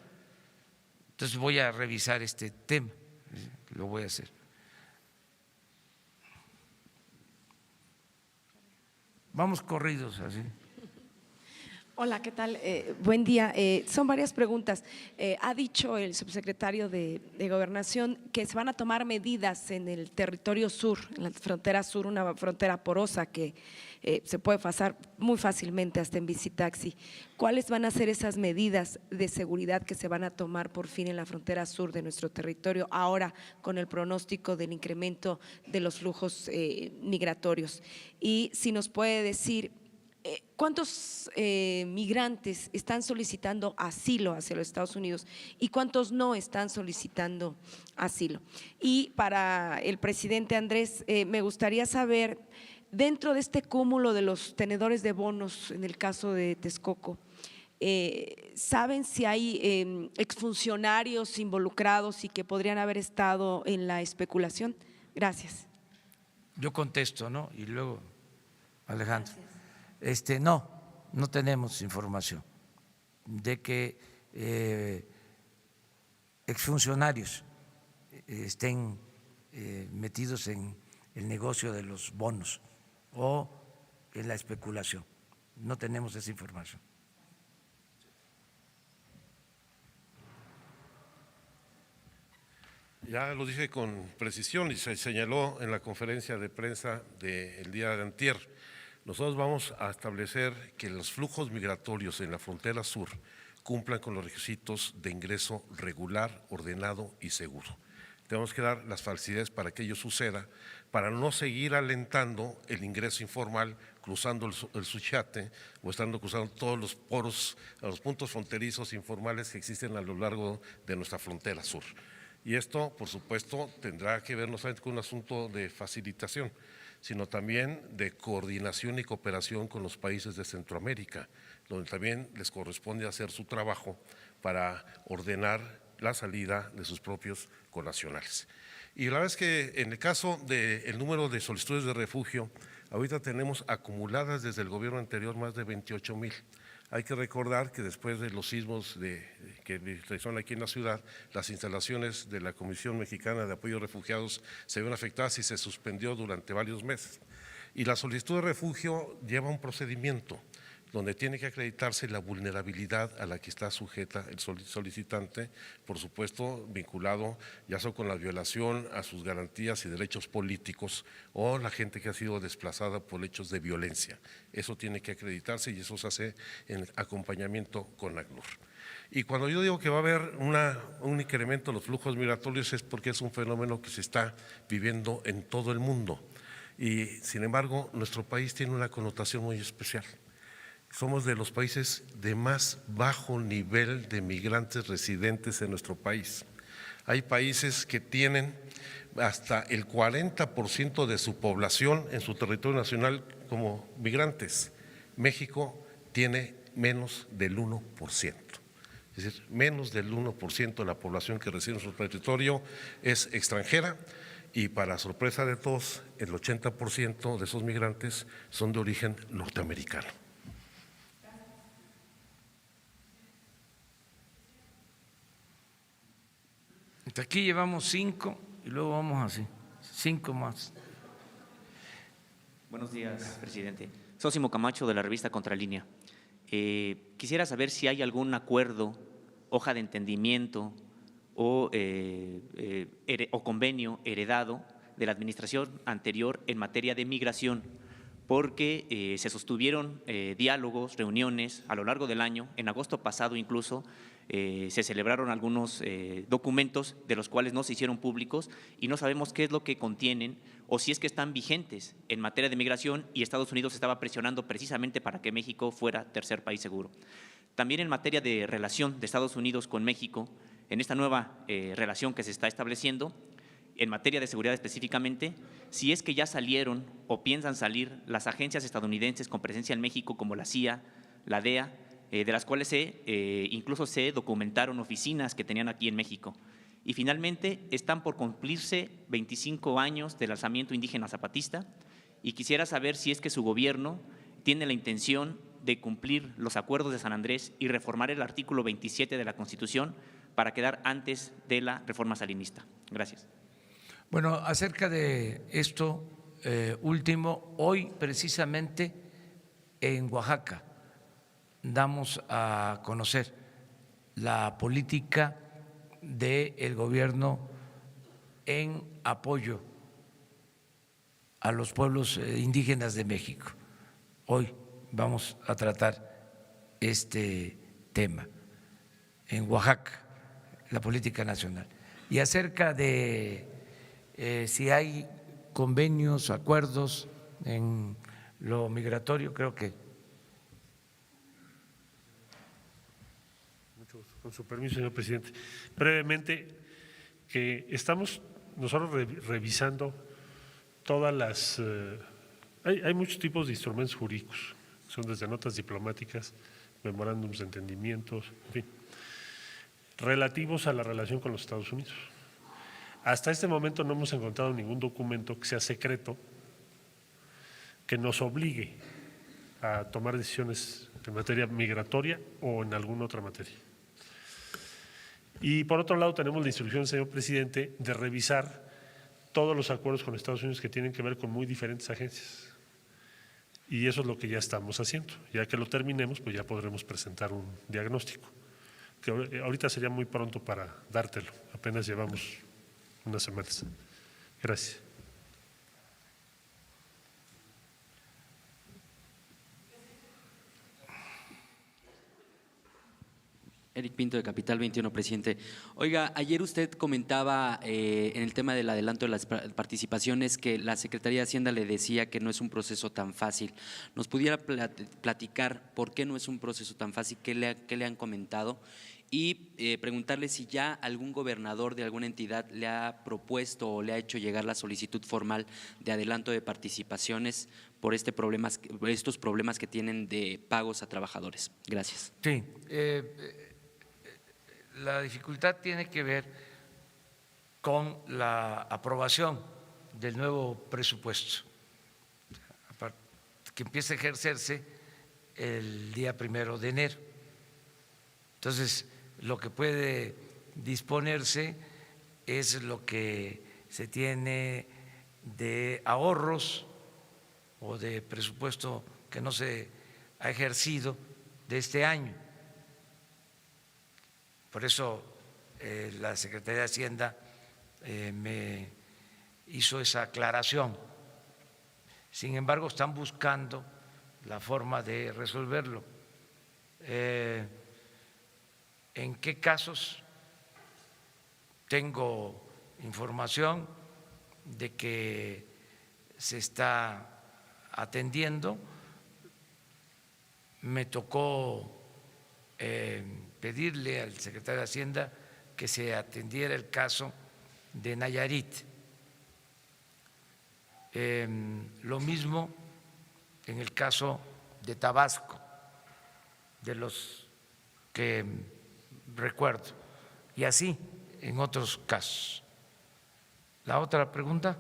Speaker 1: entonces voy a revisar este tema, lo voy a hacer. Vamos corridos así.
Speaker 9: Hola, ¿qué tal? Buen día. Son varias preguntas. Ha dicho el subsecretario de Gobernación que se van a tomar medidas en el territorio sur, en la frontera sur, una frontera porosa que se puede pasar muy fácilmente hasta en bicitaxi. ¿Cuáles van a ser esas medidas de seguridad que se van a tomar por fin en la frontera sur de nuestro territorio ahora con el pronóstico del incremento de los flujos migratorios? Y si nos puede decir ¿cuántos migrantes están solicitando asilo hacia los Estados Unidos y cuántos no están solicitando asilo? Y para el presidente Andrés, me gustaría saber, dentro de este cúmulo de los tenedores de bonos, en el caso de Texcoco, ¿saben si hay exfuncionarios involucrados y que podrían haber estado en la especulación? Gracias.
Speaker 1: Yo contesto, ¿no? Y luego Alejandro.
Speaker 9: Gracias.
Speaker 1: No tenemos información de que exfuncionarios estén metidos en el negocio de los bonos o en la especulación. No tenemos esa información.
Speaker 6: Ya lo dije con precisión y se señaló en la conferencia de prensa del día de antier. Nosotros vamos a establecer que los flujos migratorios en la frontera sur cumplan con los requisitos de ingreso regular, ordenado y seguro. Tenemos que dar las facilidades para que ello suceda, para no seguir alentando el ingreso informal, cruzando el Suchiate o estando cruzando todos los poros, los puntos fronterizos informales que existen a lo largo de nuestra frontera sur. Y esto, por supuesto, tendrá que ver no solamente con un asunto de facilitación, sino también de coordinación y cooperación con los países de Centroamérica, donde también les corresponde hacer su trabajo para ordenar la salida de sus propios connacionales. Y la verdad es que en el caso del número de solicitudes de refugio, ahorita tenemos acumuladas desde el gobierno anterior más de 28,000. Hay que recordar que después de los sismos que son aquí en la ciudad, las instalaciones de la Comisión Mexicana de Apoyo a Refugiados se ven afectadas y se suspendió durante varios meses. Y la solicitud de refugio lleva un procedimiento donde tiene que acreditarse la vulnerabilidad a la que está sujeta el solicitante, por supuesto vinculado ya sea con la violación a sus garantías y derechos políticos o la gente que ha sido desplazada por hechos de violencia. Eso tiene que acreditarse y eso se hace en acompañamiento con ACNUR. Y cuando yo digo que va a haber un incremento de los flujos migratorios es porque es un fenómeno que se está viviendo en todo el mundo y sin embargo nuestro país tiene una connotación muy especial. Somos de los países de más bajo nivel de migrantes residentes en nuestro país. Hay países que tienen hasta el 40% de su población en su territorio nacional como migrantes. México tiene menos del 1%. Es es decir, menos del 1% de la población que reside en nuestro territorio es extranjera y para sorpresa de todos, el 80% de esos migrantes son de origen norteamericano.
Speaker 1: Hasta aquí llevamos 5 y luego vamos así, 5 más.
Speaker 10: Buenos días, presidente. Sósimo Camacho, de la revista Contralínea. Quisiera saber si hay algún acuerdo, hoja de entendimiento o convenio heredado de la administración anterior en materia de migración, porque se sostuvieron diálogos, reuniones a lo largo del año. En agosto pasado incluso se celebraron algunos documentos de los cuales no se hicieron públicos y no sabemos qué es lo que contienen o si es que están vigentes en materia de migración, y Estados Unidos estaba presionando precisamente para que México fuera tercer país seguro. También en materia de relación de Estados Unidos con México, en esta nueva relación que se está estableciendo, en materia de seguridad específicamente, si es que ya salieron o piensan salir las agencias estadounidenses con presencia en México como la CIA, la DEA, de las cuales incluso se documentaron oficinas que tenían aquí en México. Y finalmente están por cumplirse 25 años del alzamiento indígena zapatista, y quisiera saber si es que su gobierno tiene la intención de cumplir los acuerdos de San Andrés y reformar el artículo 27 de la Constitución para quedar antes de la reforma salinista. Gracias.
Speaker 1: Bueno, acerca de esto último, hoy precisamente en Oaxaca damos a conocer la política del gobierno en apoyo a los pueblos indígenas de México. Hoy vamos a tratar este tema en Oaxaca, la política nacional. Y acerca de si hay convenios, acuerdos en lo migratorio, creo que…
Speaker 4: Con su permiso, señor presidente. Brevemente, que estamos nosotros revisando todas las… hay muchos tipos de instrumentos jurídicos, son desde notas diplomáticas, memorándums de entendimientos, en fin, relativos a la relación con los Estados Unidos. Hasta este momento no hemos encontrado ningún documento que sea secreto que nos obligue a tomar decisiones en materia migratoria o en alguna otra materia. Y por otro lado tenemos la instrucción, señor presidente, de revisar todos los acuerdos con Estados Unidos que tienen que ver con muy diferentes agencias. Y eso es lo que ya estamos haciendo. Ya que lo terminemos, pues ya podremos presentar un diagnóstico, que ahorita sería muy pronto para dártelo, apenas llevamos unas semanas. Gracias.
Speaker 11: Eric Pinto, de Capital 21, presidente. Oiga, ayer usted comentaba en el tema del adelanto de las participaciones que la Secretaría de Hacienda le decía que no es un proceso tan fácil. ¿Nos pudiera platicar por qué no es un proceso tan fácil? ¿Qué le han comentado? Y preguntarle si ya algún gobernador de alguna entidad le ha propuesto o le ha hecho llegar la solicitud formal de adelanto de participaciones por estos problemas que tienen de pagos a trabajadores. Gracias.
Speaker 1: Sí. La dificultad tiene que ver con la aprobación del nuevo presupuesto, que empieza a ejercerse el día 1 de enero. Entonces, lo que puede disponerse es lo que se tiene de ahorros o de presupuesto que no se ha ejercido de este año. Por eso la Secretaría de Hacienda me hizo esa aclaración. Sin embargo, están buscando la forma de resolverlo. ¿En qué casos? Tengo información de que se está atendiendo. Me tocó pedirle al secretario de Hacienda que se atendiera el caso de Nayarit. Lo mismo en el caso de Tabasco, de los que recuerdo, y así en otros casos. ¿La otra pregunta?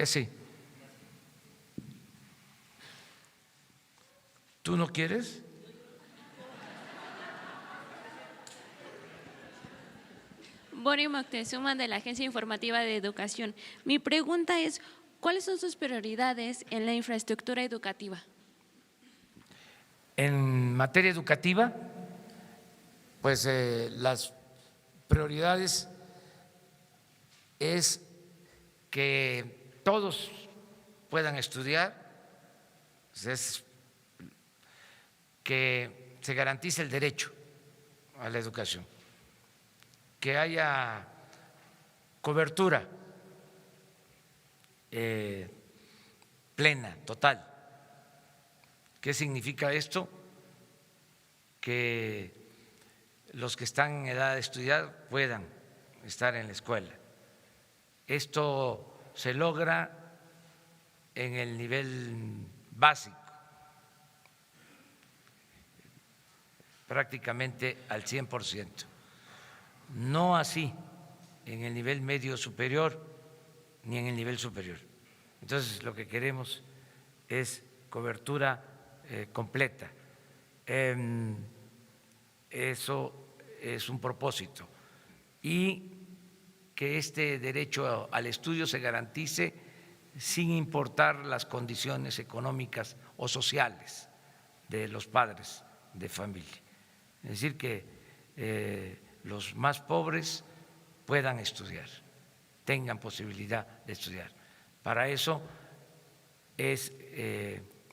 Speaker 1: Sí. ¿Tú no quieres?
Speaker 12: Boni Moctezuma, de la Agencia Informativa de Educación. Mi pregunta es, ¿cuáles son sus prioridades en la infraestructura educativa?
Speaker 1: En materia educativa, pues las prioridades es que todos puedan estudiar, es que se garantice el derecho a la educación, que haya cobertura plena, total. ¿Qué significa esto? Que los que están en edad de estudiar puedan estar en la escuela. Esto se logra en el nivel básico, prácticamente al 100%. No así en el nivel medio superior ni en el nivel superior. Entonces, lo que queremos es cobertura completa. Eso es un propósito. Y que este derecho al estudio se garantice sin importar las condiciones económicas o sociales de los padres de familia. Es decir, que los más pobres puedan estudiar, tengan posibilidad de estudiar. Para eso es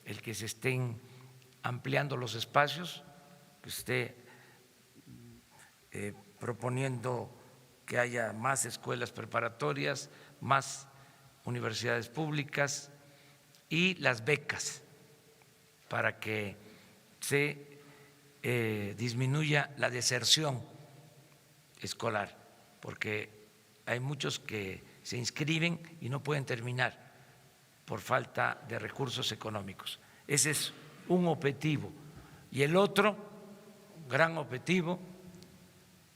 Speaker 1: el que se estén ampliando los espacios, que se esté proponiendo que haya más escuelas preparatorias, más universidades públicas y las becas para que se disminuya la deserción escolar, porque hay muchos que se inscriben y no pueden terminar por falta de recursos económicos. Ese es un objetivo. Y el otro gran objetivo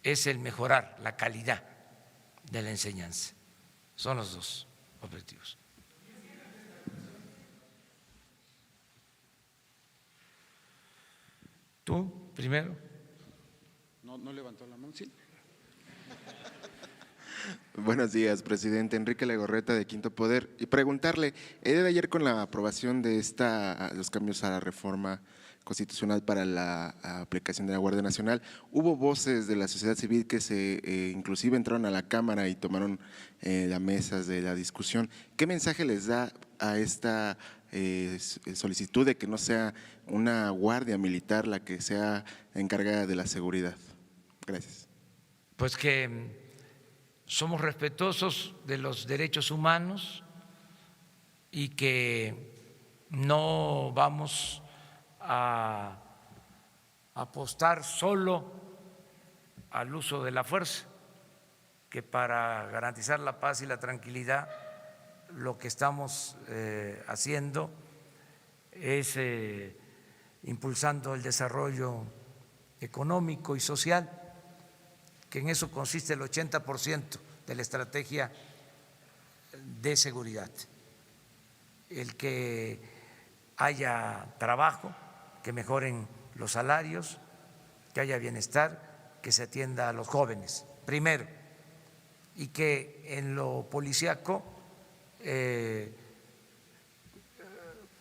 Speaker 1: es el mejorar la calidad de la enseñanza. Son los dos objetivos. ¿Tú primero?
Speaker 13: No levantó la mano, sí.
Speaker 14: Buenos días, presidente. Enrique Legorreta, de Quinto Poder. Y preguntarle, el día de ayer con la aprobación de los cambios a la reforma constitucional para la aplicación de la Guardia Nacional, hubo voces de la sociedad civil que inclusive entraron a la Cámara y tomaron las mesas de la discusión. ¿Qué mensaje les da a esta solicitud de que no sea una guardia militar la que sea encargada de la seguridad? Gracias.
Speaker 1: Pues que somos respetuosos de los derechos humanos y que no vamos a apostar solo al uso de la fuerza, que para garantizar la paz y la tranquilidad lo que estamos haciendo es impulsando el desarrollo económico y social, que en eso consiste el 80% de la estrategia de seguridad. El que haya trabajo, que mejoren los salarios, que haya bienestar, que se atienda a los jóvenes, primero, y que en lo policíaco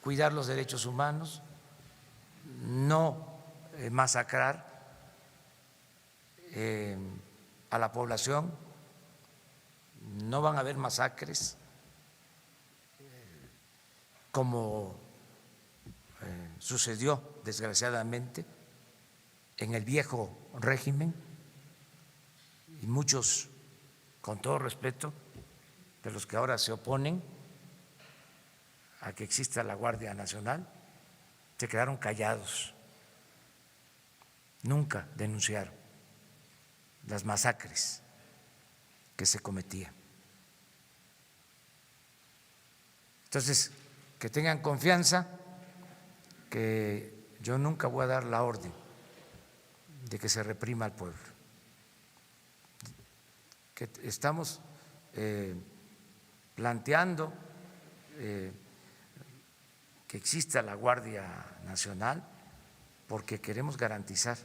Speaker 1: cuidar los derechos humanos, no masacrar a la población, no van a haber masacres como sucedió desgraciadamente en el viejo régimen, y muchos, con todo respeto, de los que ahora se oponen a que exista la Guardia Nacional, se quedaron callados, nunca denunciaron las masacres que se cometían. Entonces, que tengan confianza que yo nunca voy a dar la orden de que se reprima al pueblo, que estamos planteando que exista la Guardia Nacional porque queremos garantizar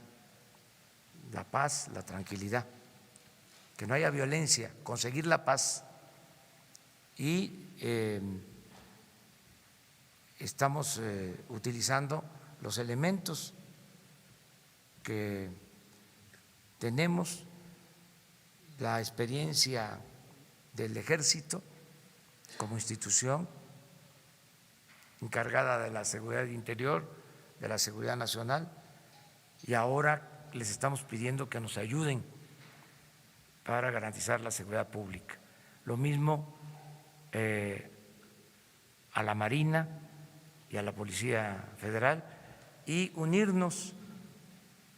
Speaker 1: la paz, la tranquilidad, que no haya violencia, conseguir la paz. Y estamos utilizando los elementos que tenemos, la experiencia del Ejército como institución encargada de la seguridad interior, de la seguridad nacional, y ahora les estamos pidiendo que nos ayuden para garantizar la seguridad pública. Lo mismo a la Marina y a la Policía Federal, y unirnos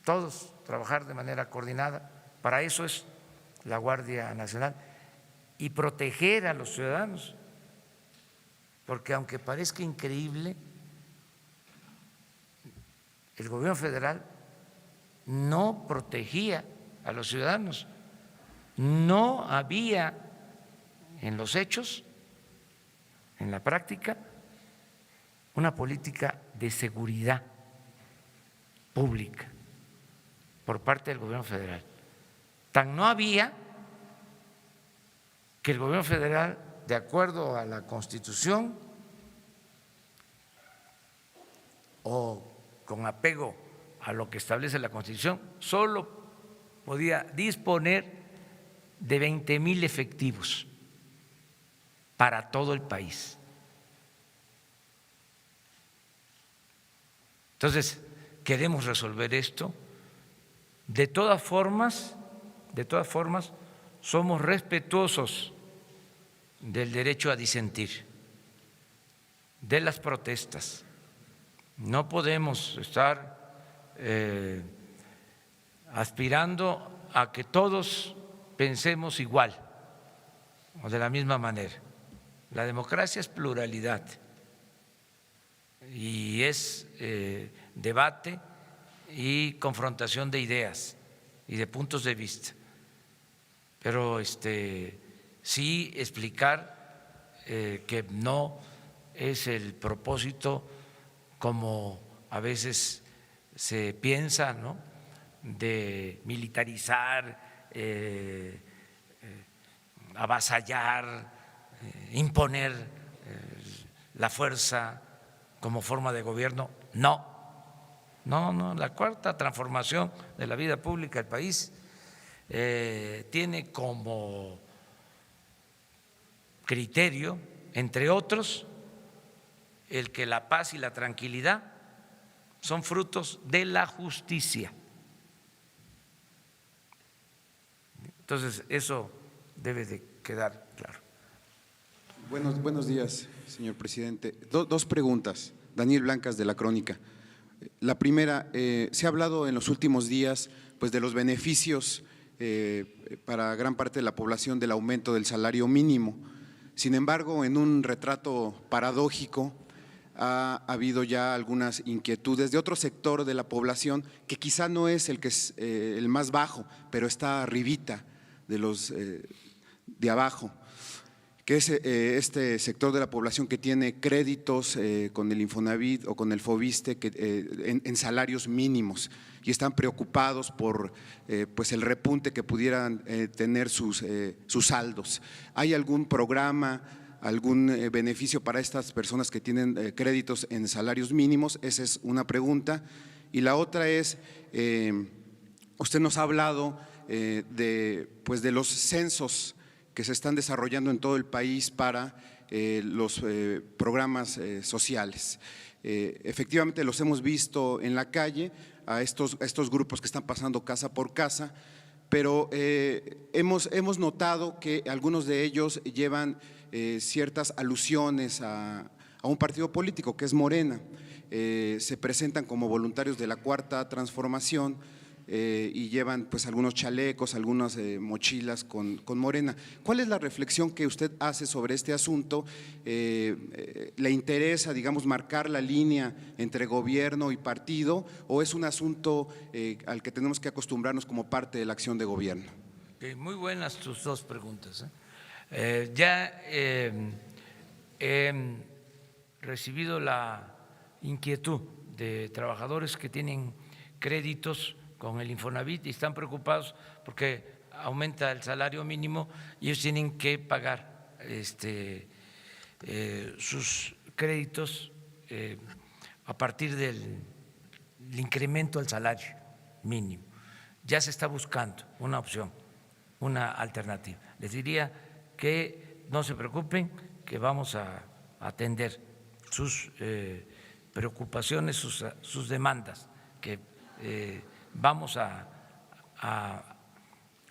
Speaker 1: todos, trabajar de manera coordinada. Para eso es la Guardia Nacional, y proteger a los ciudadanos, porque aunque parezca increíble, el gobierno federal no protegía a los ciudadanos, no había en los hechos, en la práctica, una política de seguridad pública por parte del gobierno federal. Tan no había que el gobierno federal, de acuerdo a la Constitución o con apego a lo que establece la Constitución, solo podía disponer de 20,000 efectivos para todo el país. Entonces, queremos resolver esto. De todas formas, somos respetuosos del derecho a disentir, de las protestas. No podemos estar aspirando a que todos pensemos igual o de la misma manera. La democracia es pluralidad y es debate y confrontación de ideas y de puntos de vista. Pero sí explicar que no es el propósito, como a veces se piensa, ¿no?, de militarizar, avasallar, imponer la fuerza como forma de gobierno. No, la cuarta transformación de la vida pública del país tiene como criterio, entre otros, el que la paz y la tranquilidad son frutos de la justicia. Entonces, eso debe de quedar claro.
Speaker 13: Buenos días, señor presidente. Dos preguntas. Daniel Blancas, de La Crónica. La primera, se ha hablado en los últimos días pues, de los beneficios para gran parte de la población del aumento del salario mínimo. Sin embargo, en un retrato paradójico, ha habido ya algunas inquietudes de otro sector de la población que quizá no es el que es el más bajo, pero está arribita de los de abajo, que es este sector de la población que tiene créditos con el Infonavit o con el Foviste en salarios mínimos y están preocupados por pues el repunte que pudieran tener sus saldos. ¿Hay algún programa, algún beneficio para estas personas que tienen créditos en salarios mínimos? Esa es una pregunta. Y la otra es, usted nos ha hablado pues de los censos que se están desarrollando en todo el país para los programas sociales. Efectivamente los hemos visto en la calle, a estos grupos que están pasando casa por casa, pero hemos notado que algunos de ellos llevan ciertas alusiones a un partido político que es Morena. Se presentan como voluntarios de la Cuarta Transformación, y llevan pues algunos chalecos, algunas mochilas con Morena. ¿Cuál es la reflexión que usted hace sobre este asunto? ¿Le interesa, digamos, marcar la línea entre gobierno y partido o es un asunto al que tenemos que acostumbrarnos como parte de la acción de gobierno?
Speaker 1: Muy buenas tus dos preguntas. Ya he recibido la inquietud de trabajadores que tienen créditos con el Infonavit y están preocupados porque aumenta el salario mínimo y ellos tienen que pagar sus créditos a partir del incremento al salario mínimo. Ya se está buscando una opción, una alternativa. Les diría que no se preocupen, que vamos a atender sus preocupaciones, sus demandas, que vamos a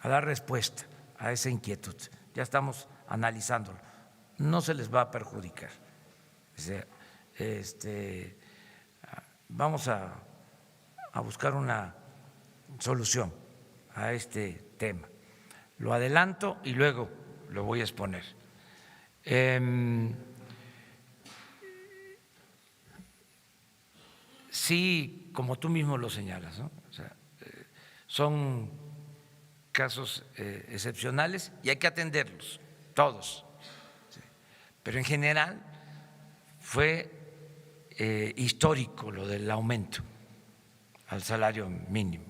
Speaker 1: dar respuesta a esa inquietud. Ya estamos analizándolo. No se les va a perjudicar. O sea, vamos a buscar una solución a este tema. Lo adelanto y luego lo voy a exponer. Sí, como tú mismo lo señalas, ¿no? O sea, son casos excepcionales y hay que atenderlos, todos. ¿Sí? Pero en general fue histórico lo del aumento al salario mínimo.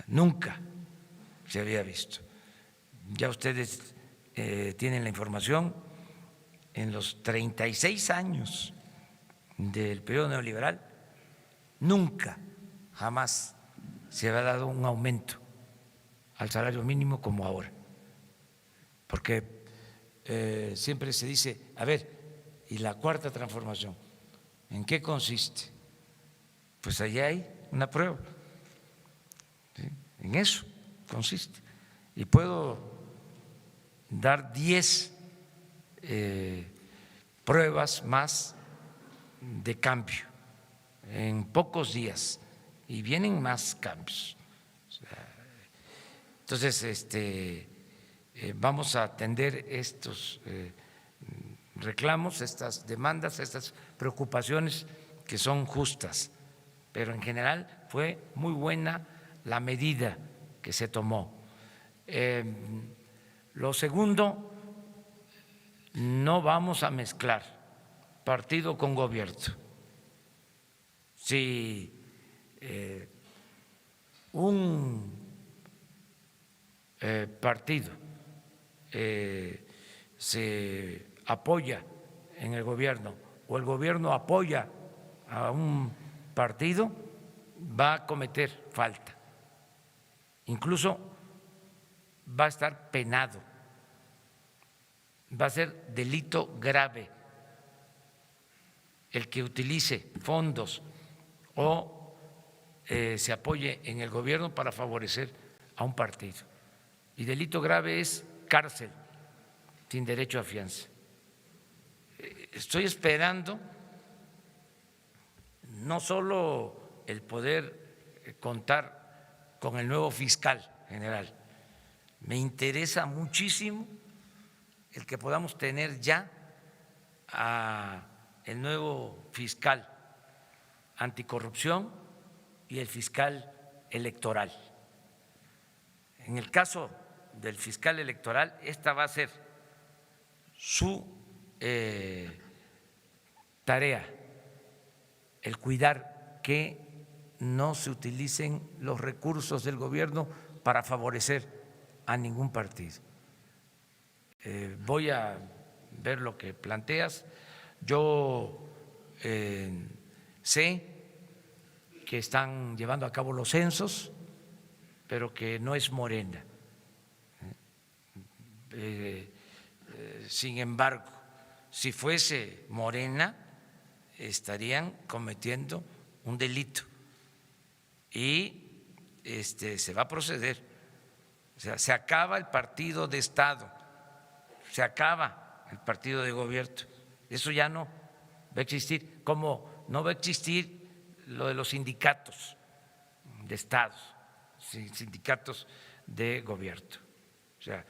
Speaker 1: Nunca se había visto. Ya ustedes tienen la información, en los 36 años del periodo neoliberal, nunca, jamás se había dado un aumento al salario mínimo como ahora, porque siempre se dice, a ver, ¿y la cuarta transformación? ¿En qué consiste? Pues allá hay una prueba, ¿sí? En eso consiste. Y puedo dar 10 pruebas más de cambio en pocos días y vienen más cambios. O sea, entonces, vamos a atender estos reclamos, estas demandas, estas preocupaciones que son justas, pero en general fue muy buena la medida que se tomó. Lo segundo, no vamos a mezclar partido con gobierno. Si un partido se apoya en el gobierno o el gobierno apoya a un partido, va a cometer falta. Incluso va a estar penado, va a ser delito grave el que utilice fondos o se apoye en el gobierno para favorecer a un partido. Y delito grave es cárcel sin derecho a fianza. Estoy esperando no solo el poder contar con el nuevo fiscal general, me interesa muchísimo el que podamos tener ya el nuevo fiscal anticorrupción y el fiscal electoral. En el caso del fiscal electoral, esta va a ser su tarea, el cuidar que no se utilicen los recursos del gobierno para favorecer a ningún partido. Voy a ver lo que planteas. Yo sé que están llevando a cabo los censos, pero que no es Morena. Sin embargo, si fuese Morena, estarían cometiendo un delito y se va a proceder. O sea, se acaba el partido de Estado, se acaba el partido de gobierno. Eso ya no va a existir, como no va a existir lo de los sindicatos de estados. sindicatos de gobierno. O sea,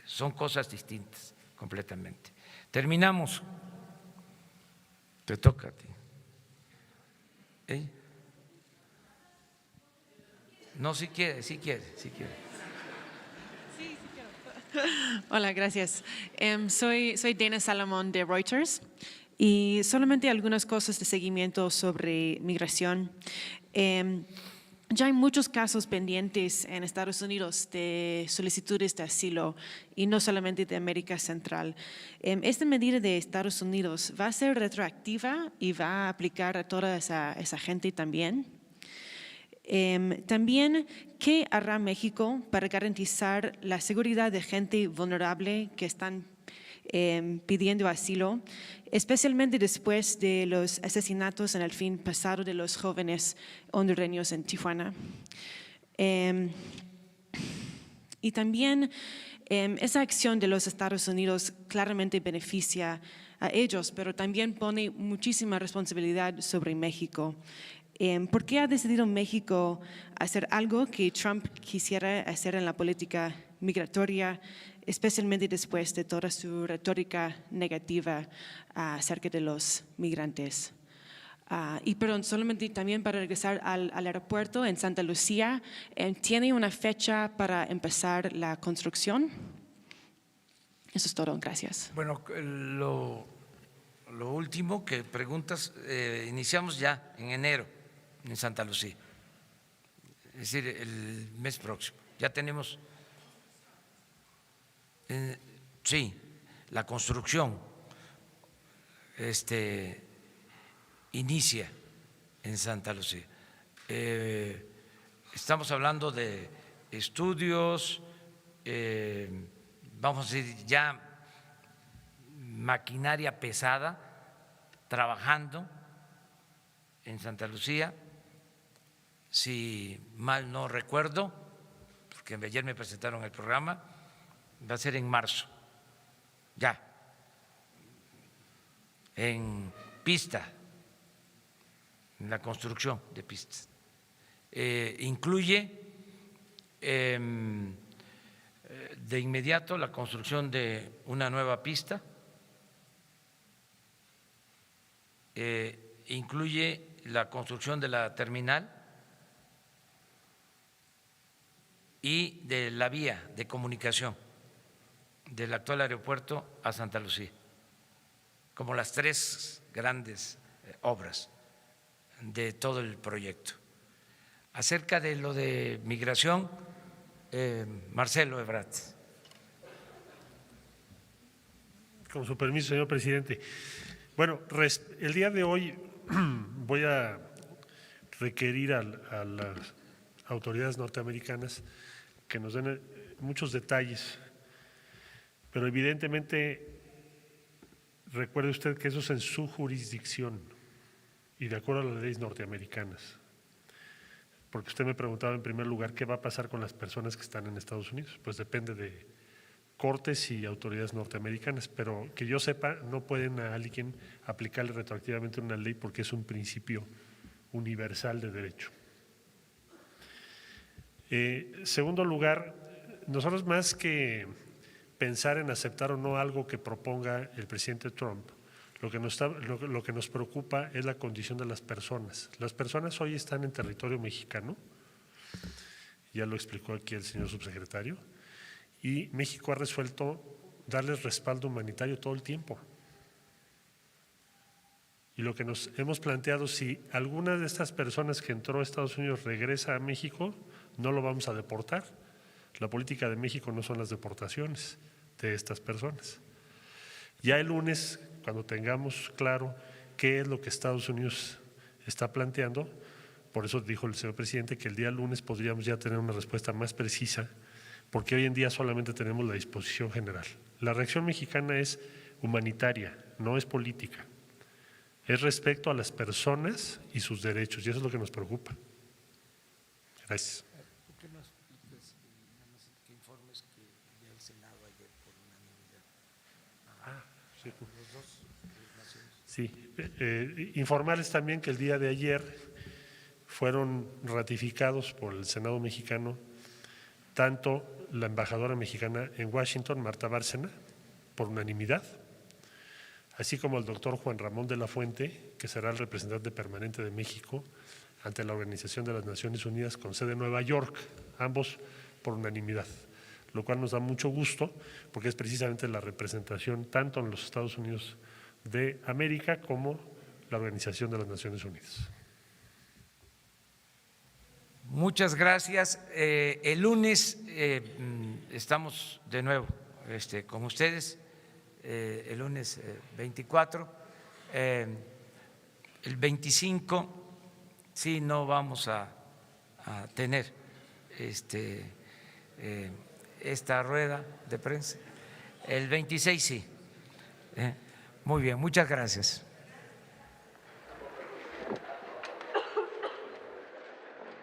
Speaker 1: son cosas distintas completamente. Terminamos. Te toca a ti. No, si quiere.
Speaker 15: Hola, gracias. Soy Dana Salomón de Reuters y solamente algunas cosas de seguimiento sobre migración. Ya hay muchos casos pendientes en Estados Unidos de solicitudes de asilo y no solamente de América Central. Esta medida de Estados Unidos va a ser retroactiva y va a aplicar a toda esa gente también. También, ¿qué hará México para garantizar la seguridad de gente vulnerable que están pidiendo asilo, especialmente después de los asesinatos en el fin pasado de los jóvenes hondureños en Tijuana? Y también esa acción de los Estados Unidos claramente beneficia a ellos, pero también pone muchísima responsabilidad sobre México. ¿Por qué ha decidido México hacer algo que Trump quisiera hacer en la política migratoria, especialmente después de toda su retórica negativa acerca de los migrantes? Y perdón, solamente también para regresar al aeropuerto en Santa Lucía, ¿tiene una fecha para empezar la construcción? Eso es todo, gracias.
Speaker 1: Bueno, lo último que preguntas, iniciamos ya en enero en Santa Lucía, es decir, el mes próximo. Ya tenemos, sí, la construcción inicia en Santa Lucía. Estamos hablando de estudios, vamos a decir, ya maquinaria pesada trabajando en Santa Lucía. Si mal no recuerdo, porque ayer me presentaron el programa, va a ser en marzo, ya, en pista, en la construcción de pistas. Incluye de inmediato la construcción de una nueva pista, incluye la construcción de la terminal y de la vía de comunicación del actual aeropuerto a Santa Lucía, como las tres grandes obras de todo el proyecto. Acerca de lo de migración, Marcelo Ebrard.
Speaker 4: Con su permiso, señor presidente. Bueno, el día de hoy voy a requerir a las autoridades norteamericanas que nos den muchos detalles, pero evidentemente recuerde usted que eso es en su jurisdicción y de acuerdo a las leyes norteamericanas. Porque usted me preguntaba en primer lugar qué va a pasar con las personas que están en Estados Unidos. Pues depende de cortes y autoridades norteamericanas, pero que yo sepa no pueden a alguien aplicarle retroactivamente una ley porque es un principio universal de derecho. Segundo lugar, nosotros más que pensar en aceptar o no algo que proponga el presidente Trump, lo que nos preocupa es la condición de las personas. Las personas hoy están en territorio mexicano, ya lo explicó aquí el señor subsecretario, y México ha resuelto darles respaldo humanitario todo el tiempo. Y lo que nos hemos planteado, si alguna de estas personas que entró a Estados Unidos regresa a México, no lo vamos a deportar. La política de México no son las deportaciones de estas personas. Ya el lunes, cuando tengamos claro qué es lo que Estados Unidos está planteando, por eso dijo el señor presidente que el día lunes podríamos ya tener una respuesta más precisa, porque hoy en día solamente tenemos la disposición general. La reacción mexicana es humanitaria, no es política. Es respecto a las personas y sus derechos, y eso es lo que nos preocupa. Gracias. Sí, informarles también que el día de ayer fueron ratificados por el Senado mexicano, tanto la embajadora mexicana en Washington, Marta Bárcena, por unanimidad, así como el doctor Juan Ramón de la Fuente, que será el representante permanente de México ante la Organización de las Naciones Unidas con sede en Nueva York, ambos por unanimidad, lo cual nos da mucho gusto porque es precisamente la representación tanto en los Estados Unidos de América como la Organización de las Naciones Unidas.
Speaker 1: Muchas gracias. El lunes estamos de nuevo con ustedes, el lunes 24. El 25 sí no vamos a tener esta rueda de prensa. El 26 sí. Muy bien, muchas gracias.